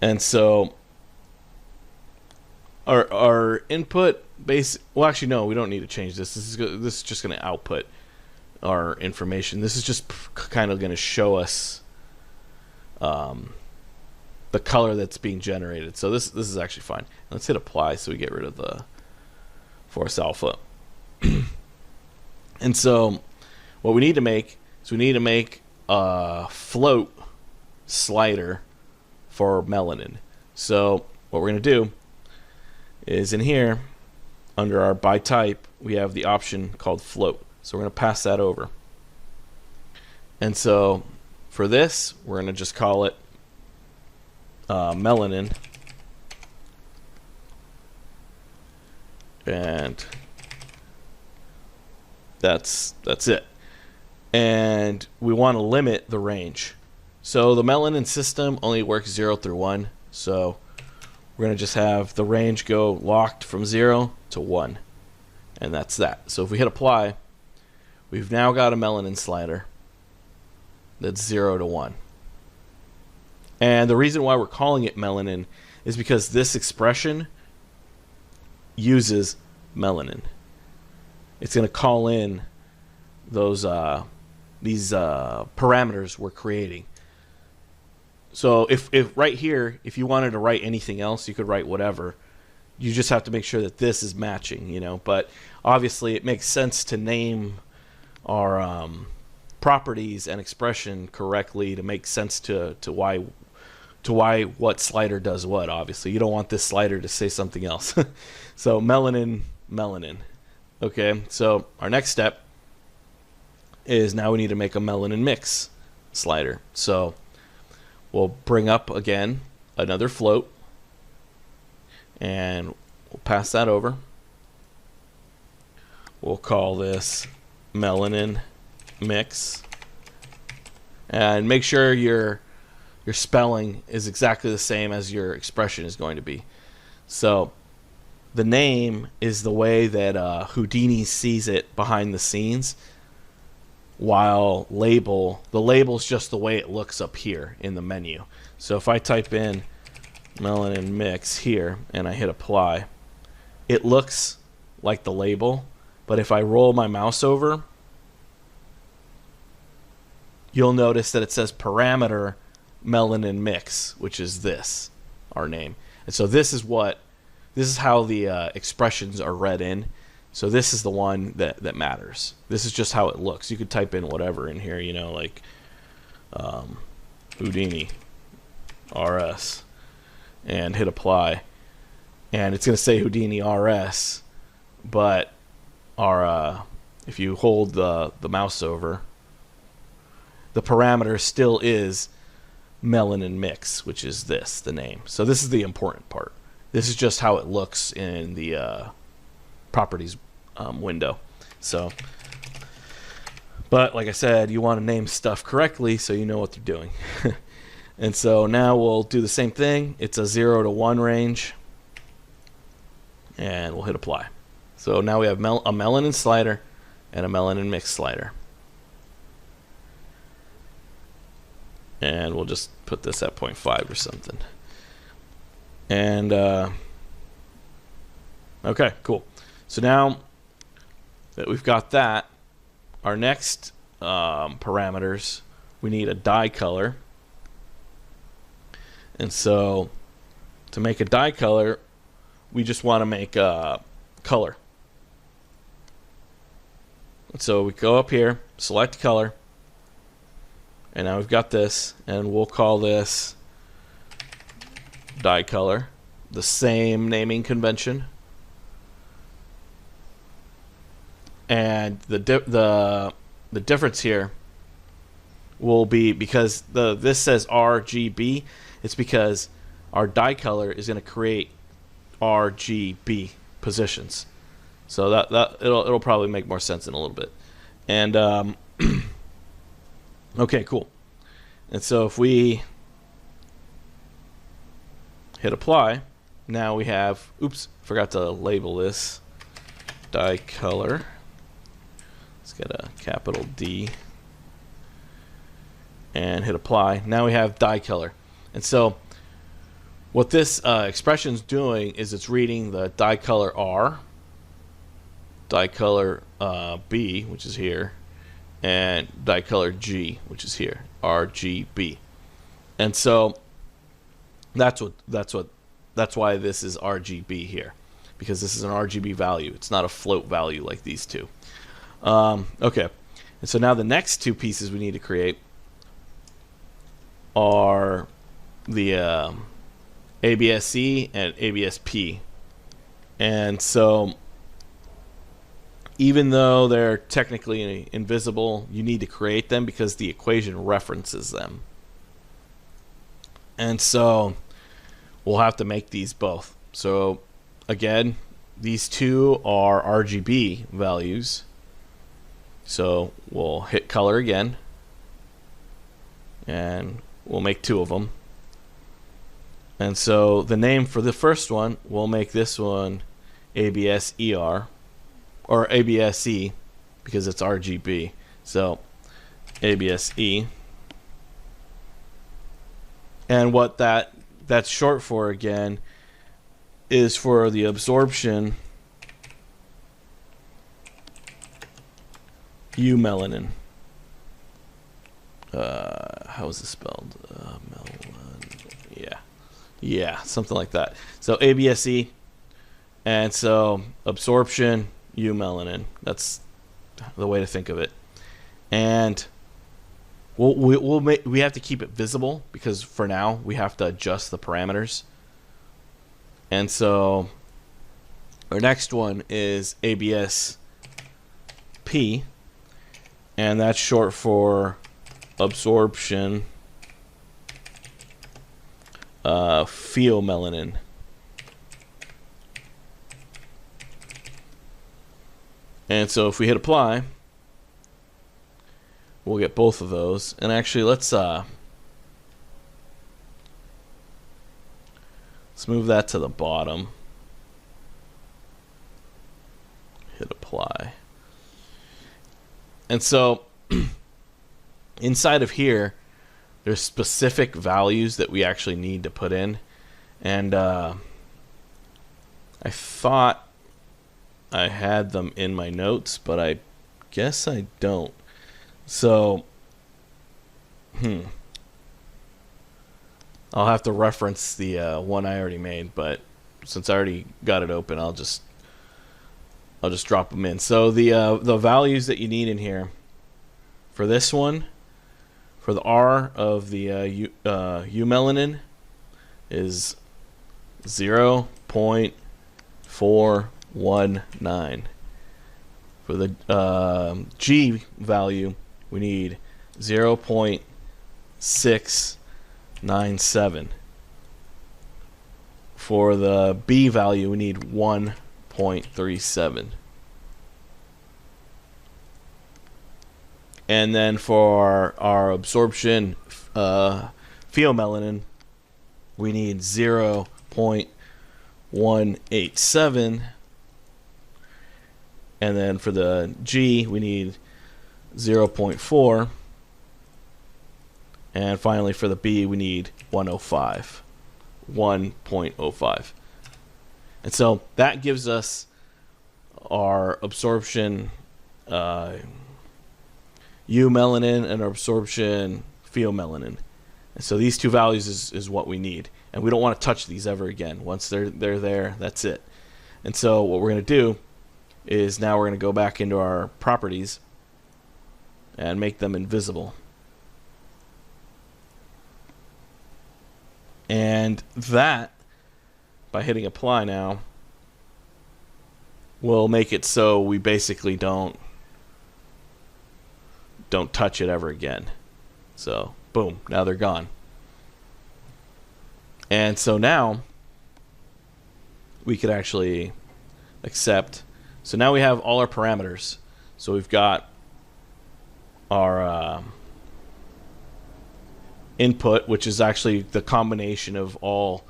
And so our input base, well actually no, we don't need to change this. This is just going to output our information. This is just kind of going to show us the color that's being generated. So this is actually fine. Let's hit apply so we get rid of the force alpha. And so what we need to make is we need to make a float slider for melanin. So what we're going to do is in here under our by type we have the option called float. So we're going to pass that over. And so for this we're going to just call it melanin, and that's it. And we want to limit the range. So the melanin system only works 0 through 1, so we're going to just have the range go locked from 0 to 1, and that's that. So if we hit apply, we've now got a melanin slider that's 0 to 1. And the reason why we're calling it melanin is because this expression uses melanin. It's going to call in those these parameters we're creating. So if right here, if you wanted to write anything else, you could write whatever. You just have to make sure that this is matching, you know. But obviously, it makes sense to name our properties and expression correctly to make sense to why what slider does what. Obviously you don't want this slider to say something else. So melanin. Okay, so our next step is now we need to make a melanin mix slider. So we'll bring up again another float and we'll pass that over. We'll call this melanin mix, and make sure your spelling is exactly the same as your expression is going to be. So the name is the way that Houdini sees it behind the scenes, while the label's just the way it looks up here in the menu. So if I type in melanin mix here and I hit apply, it looks like the label, but if I roll my mouse over, you'll notice that it says parameter melanin mix, which is this, our name. And so this is how the expressions are read in. So this is the one that matters. This is just how it looks. You could type in whatever in here, you know, like Houdini RS and hit apply. And it's going to say Houdini RS, but if you hold the mouse over, the parameter still is melanin mix, which is the name. So this is the important part. This is just how it looks in the properties window. So, but like I said, you want to name stuff correctly so you know what they're doing. And so now we'll do the same thing. It's a 0 to 1 range, and we'll hit apply. So now we have a melanin slider and a melanin mix slider. And we'll just put this at 0.5 or something. And okay, cool. So now that we've got that, our next parameters, we need a dye color. And so to make a dye color, we just want to make a color. And so we go up here, select color, and now we've got this, and we'll call this dye color, the same naming convention. And the difference here will be, because this says RGB, it's because our dye color is going to create RGB positions. So that it'll probably make more sense in a little bit. And okay, cool. And so if we hit apply, now we have, oops, forgot to label this, dye color. Let's get a capital D and hit apply. Now we have dye color. And so what this expression is doing is it's reading the dye color R, dye color B, which is here, and dye color G, which is here, RGB. And so that's why this is RGB here, because this is an RGB value. It's not a float value like these two. Okay, and so now the next two pieces we need to create are the ABS-C and ABS-P. And so even though they're technically invisible, you need to create them because the equation references them. And so we'll have to make these both. So again, these two are RGB values. So we'll hit color again, and we'll make two of them. And so the name for the first one, we'll make this one ABS-ER, or ABS-E, because it's RGB. So ABS-E. And what that's short for, again, is for the absorption eumelanin. How is this spelled? Yeah, something like that. So ABS-E, and so absorption eumelanin. That's the way to think of it. And we have to keep it visible because for now we have to adjust the parameters. And so our next one is ABS-P, and that's short for absorption pheomelanin. And so if we hit apply, we'll get both of those. And actually, let's move that to the bottom. Hit apply. And so inside of here, there's specific values that we actually need to put in. And I thought I had them in my notes, but I guess I don't. So, I'll have to reference the one I already made, but since I already got it open, I'll just I'll just drop them in. So the values that you need in here for this one, for the R of the eumelanin is 0.419. For the G value, we need 0.697. For the B value, we need 1.37. And then for our absorption pheomelanin, we need 0.187. And then for the G, we need 0.4. And finally for the B, we need 1.05. And so that gives us our absorption eumelanin and our absorption pheomelanin. And so these two values is what we need. And we don't want to touch these ever again. Once they're there, that's it. And so what we're going to do is now we're going to go back into our properties and make them invisible. And that, by hitting apply now, will make it so we basically don't touch it ever again. So boom, now they're gone. And so now we could actually accept. So now we have all our parameters. So we've got our input, which is actually the combination of all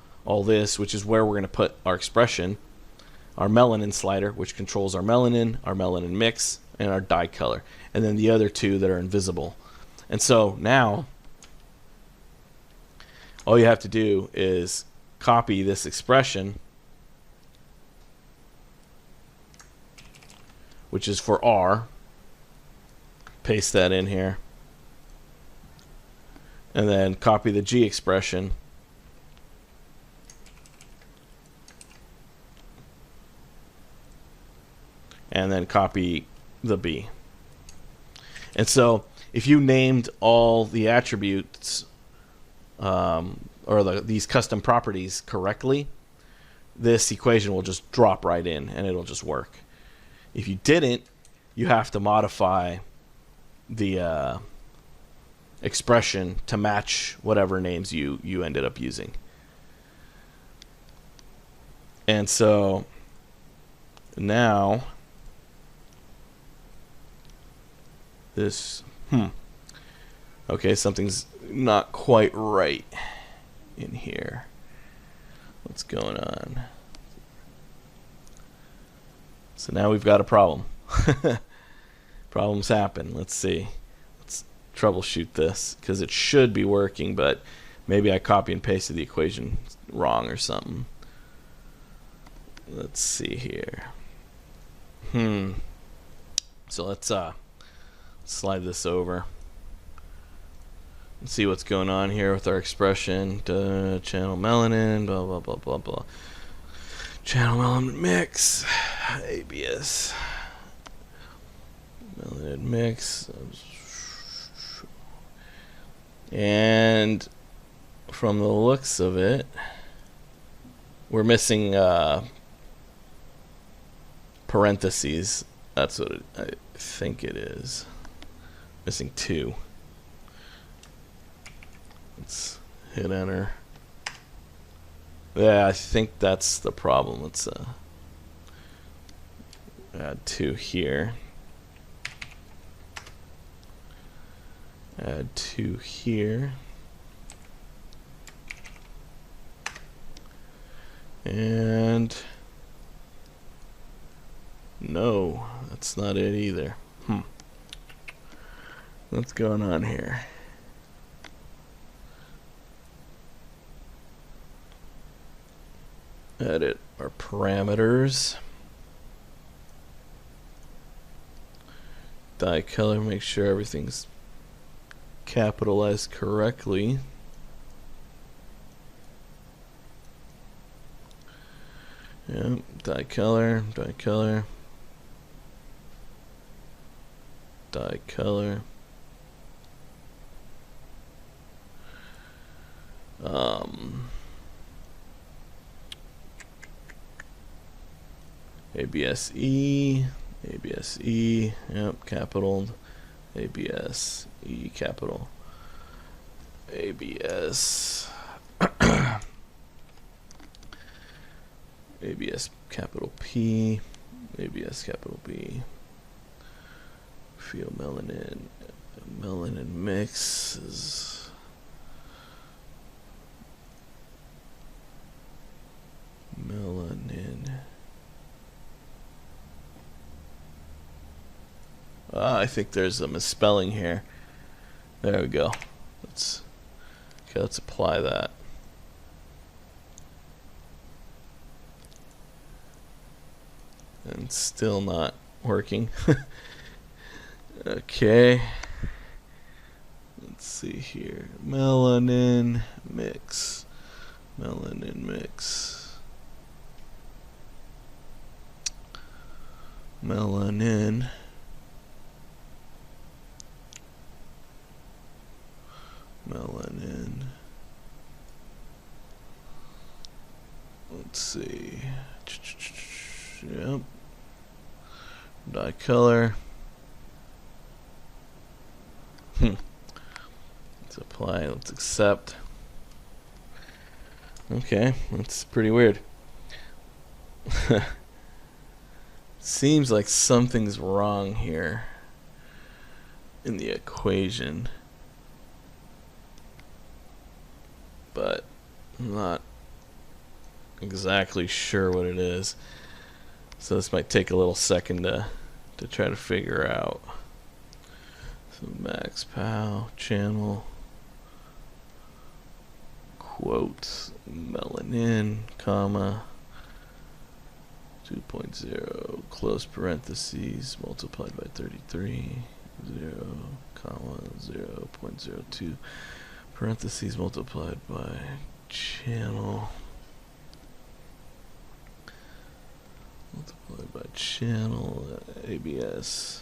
this, which is where we're going to put our expression, our melanin slider, which controls our melanin mix, and our dye color, and then the other two that are invisible. And so now all you have to do is copy this expression, which is for R, paste that in here, and then copy the G expression, and then copy the B. And so if you named all the attributes or these custom properties correctly, this equation will just drop right in and it'll just work. If you didn't, you have to modify the expression to match whatever names you ended up using. And so now this okay, something's not quite right in here. What's going on? So now we've got a problem. Problems happen. Let's see. Let's troubleshoot this, because it should be working, but maybe I copy and pasted the equation wrong or something. Let's see here. So let's slide this over and see what's going on here with our expression. Channel melanin, blah blah blah blah blah. Channel melanin mix, ABS, melanin mix, and from the looks of it, we're missing parentheses. That's what I think it is. Missing 2. Let's hit enter. Yeah, I think that's the problem. Let's add 2 here. Add 2 here. And no, that's not it either. What's going on here? Edit our parameters. Dye color, make sure everything's capitalized correctly. Yep, dye color, dye color. die color. ABSE, ABSE, yep, capital, ABSE, capital, ABS, ABS, capital P, ABS, capital B, pheomelanin, melanin mixes, melanin. I think there's a misspelling here. There we go. Let's apply that. And still not working. Okay. Let's see here. Melanin mix. Melanin mix. Melanin. Melanin. Let's see. Yep. Dye color. Let's apply. Let's accept. Okay, that's pretty weird. Seems like something's wrong here in the equation, but I'm not exactly sure what it is. So this might take a little second to try to figure out. So max pow channel quotes melanin comma 2.0 close parentheses multiplied by 33 0 comma 0.02 parentheses multiplied by channel multiplied by channel ABS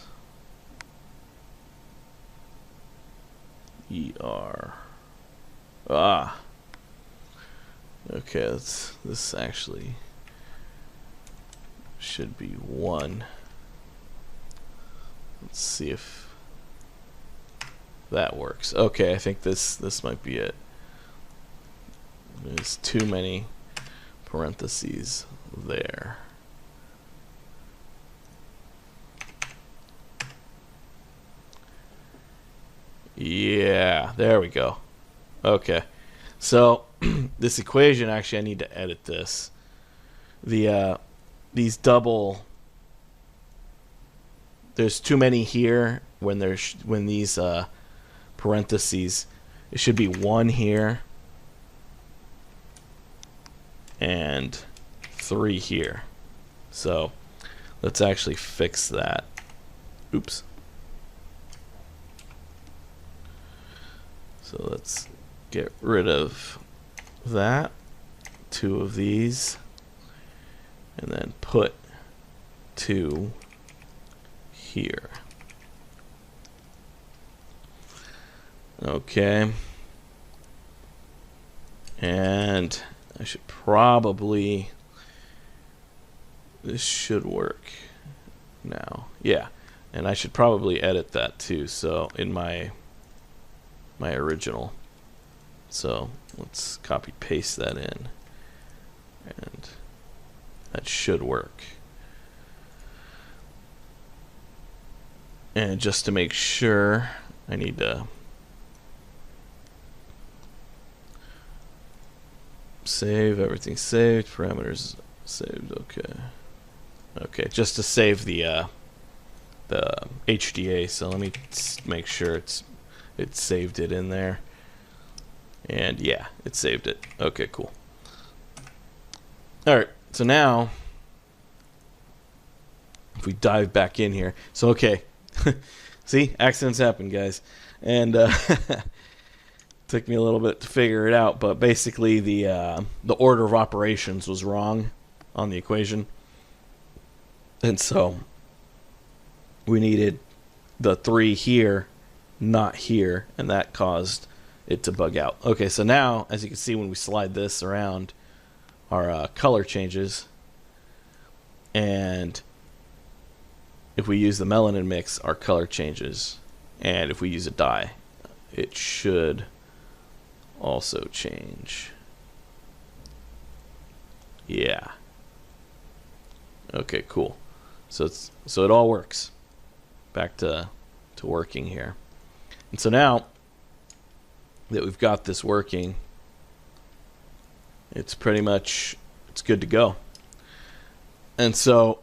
ER. Okay, this actually should be 1. Let's see if that works. Okay, I think this might be it. There's too many parentheses there. Yeah, there we go. Okay, so this equation, actually I need to edit this. These double, there's too many here when these parentheses, it should be 1 here and 3 here. So let's actually fix that. Oops. So let's get rid of that, 2 of these, and then put 2 here. Okay. And I should probably, this should work now. Yeah. And I should probably edit that too. So in my original. So let's copy paste that in, and that should work. And just to make sure, I need to save everything. Saved, parameters saved. Okay, just to save the HDA. So let me make sure it saved it in there. And yeah, it saved it. Okay, cool. Alright, so now if we dive back in here. So okay. See, accidents happen, guys. And took me a little bit to figure it out, but basically the order of operations was wrong on the equation. And so we needed the 3 here, not here, and that caused it to bug out. Okay, so now, as you can see when we slide this around, our color changes, and if we use the melanin mix, our color changes, and if we use a dye, it should also change. Yeah. Okay, cool. So it all works. Back to working here. And so now that we've got this working, it's pretty much, it's good to go. And so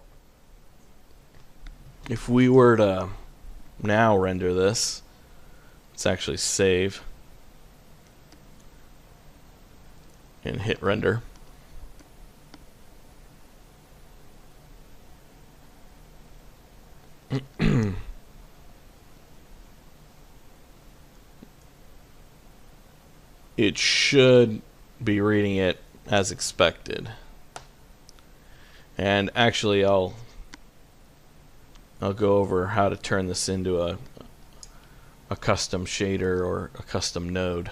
if we were to now render this, let's actually save and hit render. It should be reading it as expected. And actually I'll go over how to turn this into a custom shader or a custom node.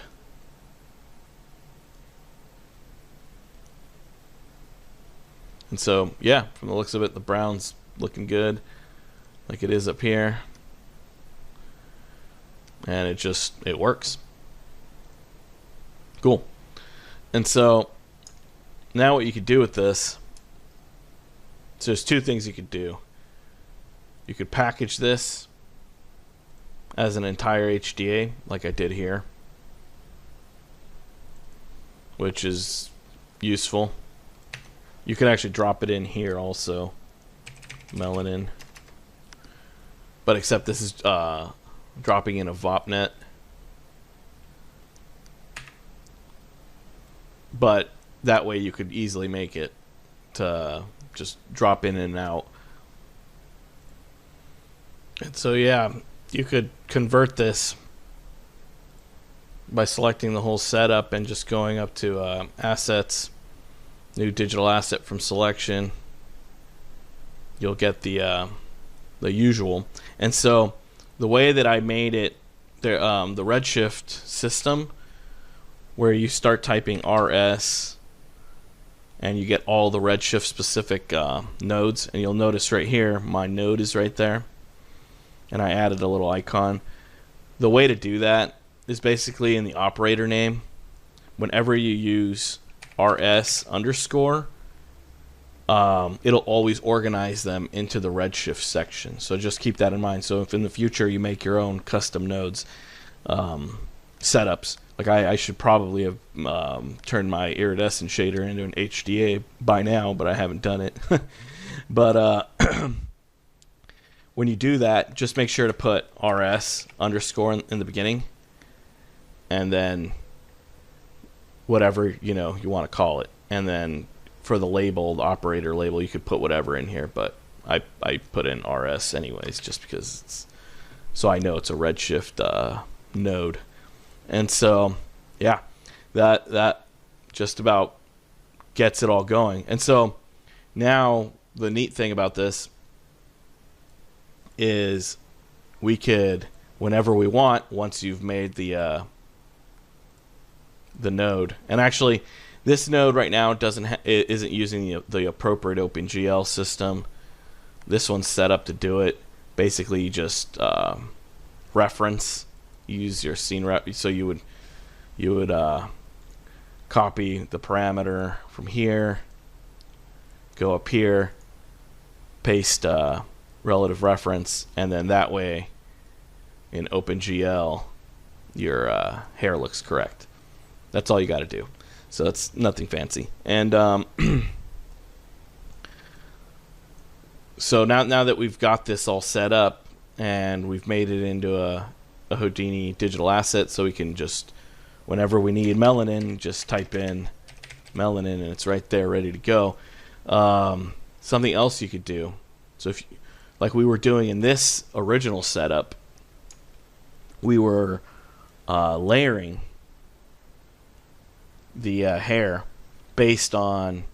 And so yeah, from the looks of it, the brown's looking good like it is up here, and it works. Cool. And so now what you could do with this, so there's 2 things you could do. You could package this as an entire HDA like I did here, which is useful. You could actually drop it in here also, melanin, but except this is dropping in a VOPnet. But that way you could easily make it to just drop in and out. And so yeah, you could convert this by selecting the whole setup and just going up to assets, new digital asset from selection. You'll get the usual. And so the way that I made it, the Redshift system, where you start typing RS and you get all the Redshift specific nodes, and you'll notice right here my node is right there, and I added a little icon. The way to do that is basically in the operator name. Whenever you use RS underscore, it'll always organize them into the Redshift section. So just keep that in mind. So if in the future you make your own custom nodes setups, like I should probably have turned my iridescent shader into an HDA by now, but I haven't done it. But when you do that, just make sure to put RS underscore in the beginning, and then whatever you want to call it. And then for the label, the operator label, you could put whatever in here, but I put in RS anyways, just because it's, so I know it's a Redshift node. And so yeah, that just about gets it all going. And so now the neat thing about this is we could, whenever we want, once you've made the node, and actually this node right now isn't using the appropriate OpenGL system. This one's set up to do it. Basically, you just reference, use your scene rep. So you would copy the parameter from here, go up here, paste relative reference, and then that way in OpenGL your hair looks correct. That's all you got to do. So that's nothing fancy. And so now that we've got this all set up and we've made it into a Houdini digital asset, so we can just, whenever we need melanin, just type in melanin and it's right there ready to go. Something else you could do, so if like we were doing in this original setup, we were layering the hair based on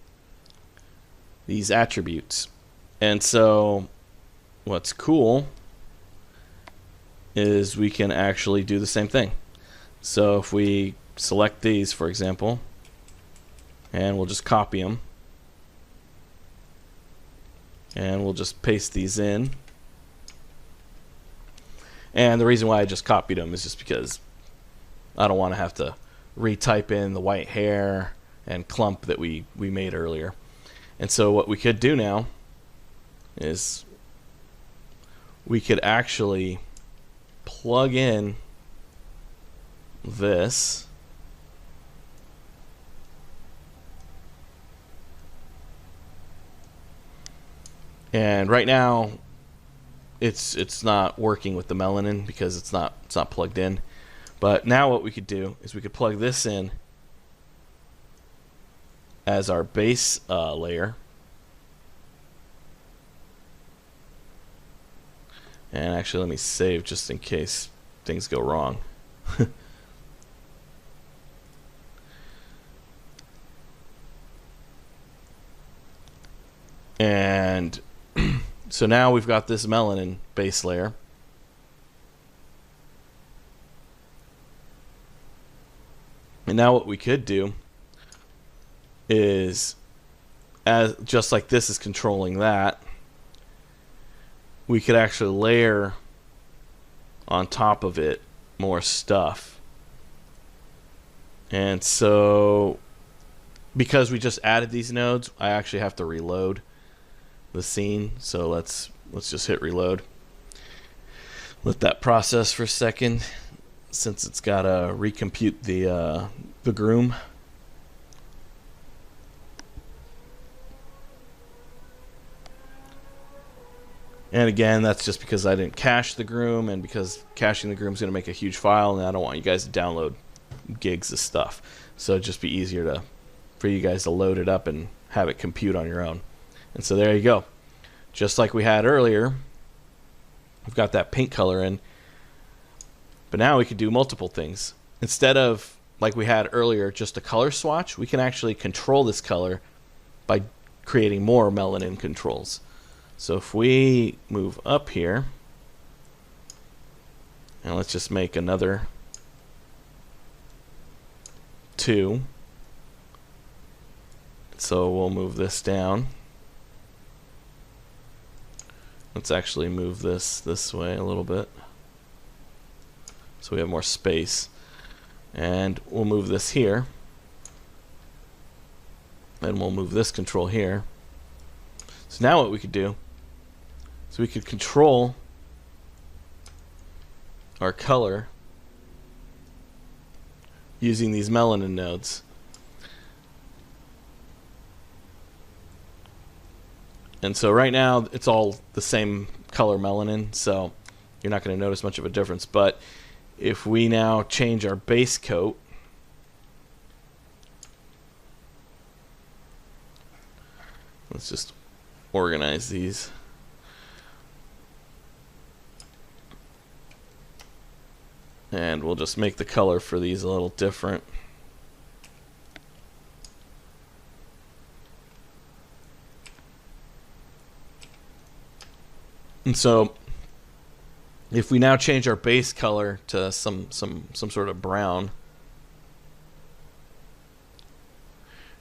these attributes. And so what's cool is we can actually do the same thing. So if we select these, for example, and we'll just copy them, and we'll just paste these in. And the reason why I just copied them is just because I don't want to have to retype in the white hair and clump that we made earlier. And so what we could do now is we could actually plug in this and right now it's not working with the melanin because it's not plugged in. But now what we could do is we could plug this in as our base layer. And actually, let me save just in case things go wrong. And so now we've got this melanin base layer. And now what we could do is, as just like this is controlling that, we could actually layer on top of it more stuff. And so because we just added these nodes, I actually have to reload the scene. So let's just hit reload. Let that process for a second, since it's got to recompute the groom. And again, that's just because I didn't cache the groom, and because caching the groom is going to make a huge file, and I don't want you guys to download gigs of stuff. So it'd just be easier for you guys to load it up and have it compute on your own. And so there you go. Just like we had earlier, we've got that pink color in. But now we could do multiple things. Instead of, like we had earlier, just a color swatch, we can actually control this color by creating more melanin controls. So if we move up here, and let's just make another 2. So we'll move this down. Let's actually move this way a little bit, so we have more space. And we'll move this here. And we'll move this control here. So now what we could do, so we could control our color using these melanin nodes. And so right now it's all the same color melanin, so you're not going to notice much of a difference. But if we now change our base coat, let's just organize these. And we'll just make the color for these a little different. And so if we now change our base color to some sort of brown,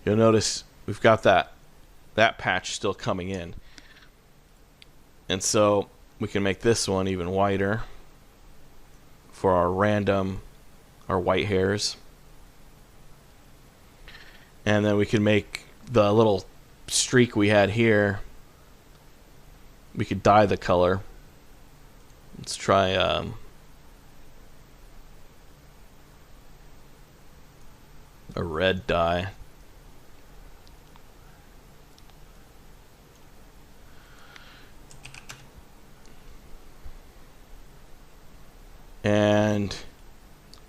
you'll notice we've got that patch still coming in. And so we can make this one even whiter for our white hairs. And then we can make the little streak we had here, we could dye the color. Let's try a red dye. And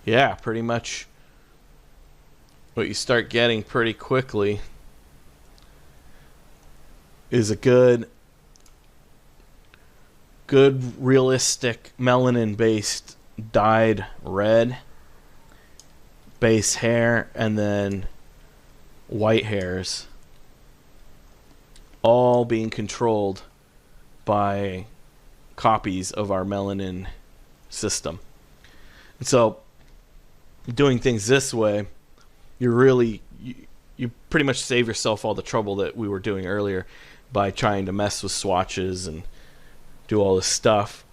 yeah, pretty much what you start getting pretty quickly is a good realistic melanin based dyed red base hair, and then white hairs, all being controlled by copies of our melanin system. And so doing things this way, you pretty much save yourself all the trouble that we were doing earlier by trying to mess with swatches and do all this stuff,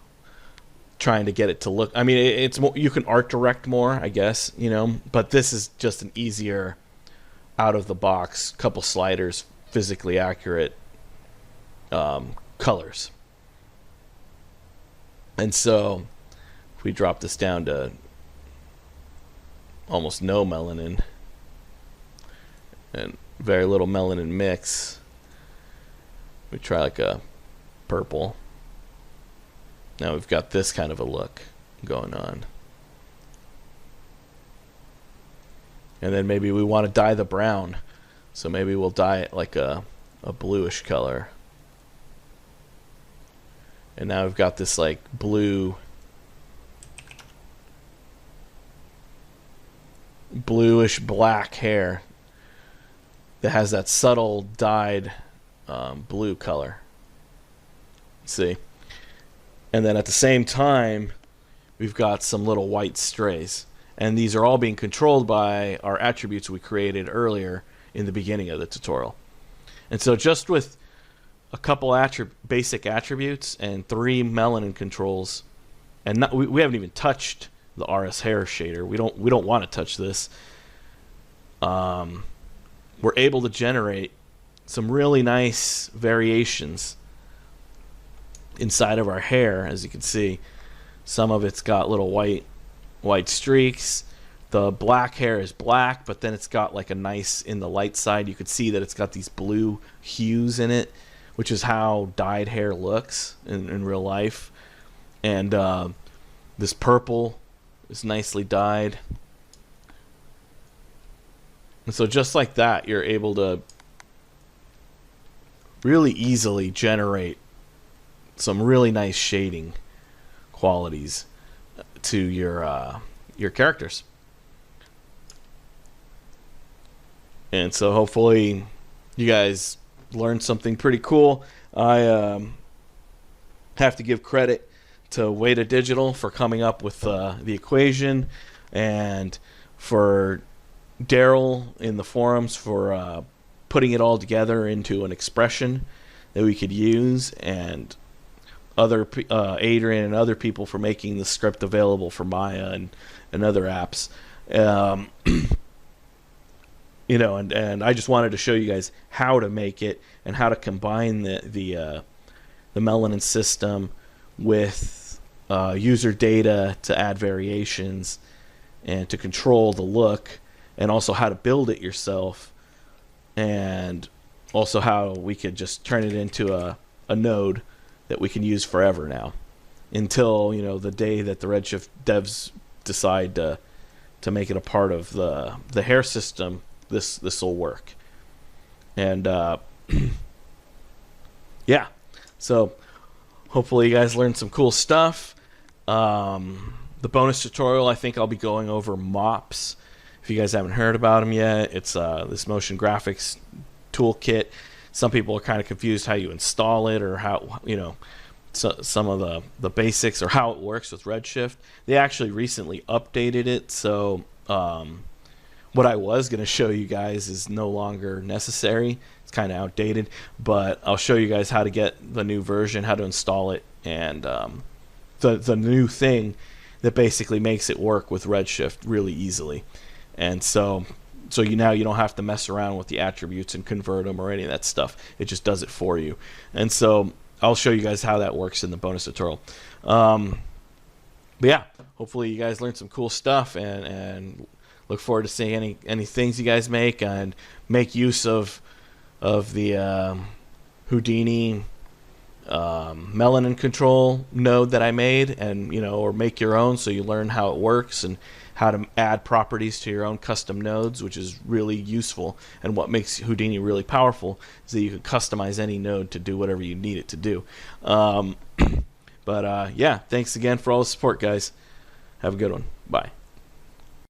trying to get it to look. I mean, it's more, you can art direct more, I guess, you know, but this is just an easier out of the box, couple sliders, physically accurate colors. And so if we drop this down to almost no melanin and very little melanin mix, we try like a purple. Now we've got this kind of a look going on. And then maybe we want to dye the brown, so maybe we'll dye it like a bluish color. And now we've got this like bluish black hair that has that subtle dyed blue color. See? And then at the same time, we've got some little white strays. And these are all being controlled by our attributes we created earlier in the beginning of the tutorial. And so just with a couple basic attributes and 3 melanin controls, and we haven't even touched the RS hair shader. We don't want to touch this. We're able to generate some really nice variations inside of our hair. As you can see, some of it's got little white streaks. The black hair is black, but then it's got like a nice, in the light side, you could see that it's got these blue hues in it, which is how dyed hair looks in real life. And this purple is nicely dyed. And so just like that, you're able to really easily generate some really nice shading qualities to your characters. And so hopefully you guys learned something pretty cool. I have to give credit to Weta Digital for coming up with the equation, and for Daryl in the forums for putting it all together into an expression that we could use, and Adrian and other people for making the script available for Maya and other apps. You know, and I just wanted to show you guys how to make it and how to combine the melanin system with user data to add variations and to control the look, and also how to build it yourself, and also how we could just turn it into a node that we can use forever now, until, you know, the day that the Redshift devs decide to make it a part of the hair system. This will work. And yeah, so hopefully you guys learned some cool stuff. The bonus tutorial, I think I'll be going over mops. If you guys haven't heard about them yet, it's this motion graphics toolkit. Some people are kind of confused how you install it, or how, you know, some of the basics, or how it works with Redshift. They actually recently updated it, so what I was going to show you guys is no longer necessary. It's kind of outdated, but I'll show you guys how to get the new version, how to install it, and the new thing that basically makes it work with Redshift really easily. And so you don't have to mess around with the attributes and convert them or any of that stuff. It just does it for you. And so I'll show you guys how that works in the bonus tutorial. But yeah, hopefully you guys learned some cool stuff, and look forward to seeing any things you guys make, and make use of the Houdini melanin control node that I made, and, you know, or make your own, so you learn how it works and how to add properties to your own custom nodes, which is really useful. And what makes Houdini really powerful is that you can customize any node to do whatever you need it to do. But yeah, thanks again for all the support, guys. Have a good one. Bye.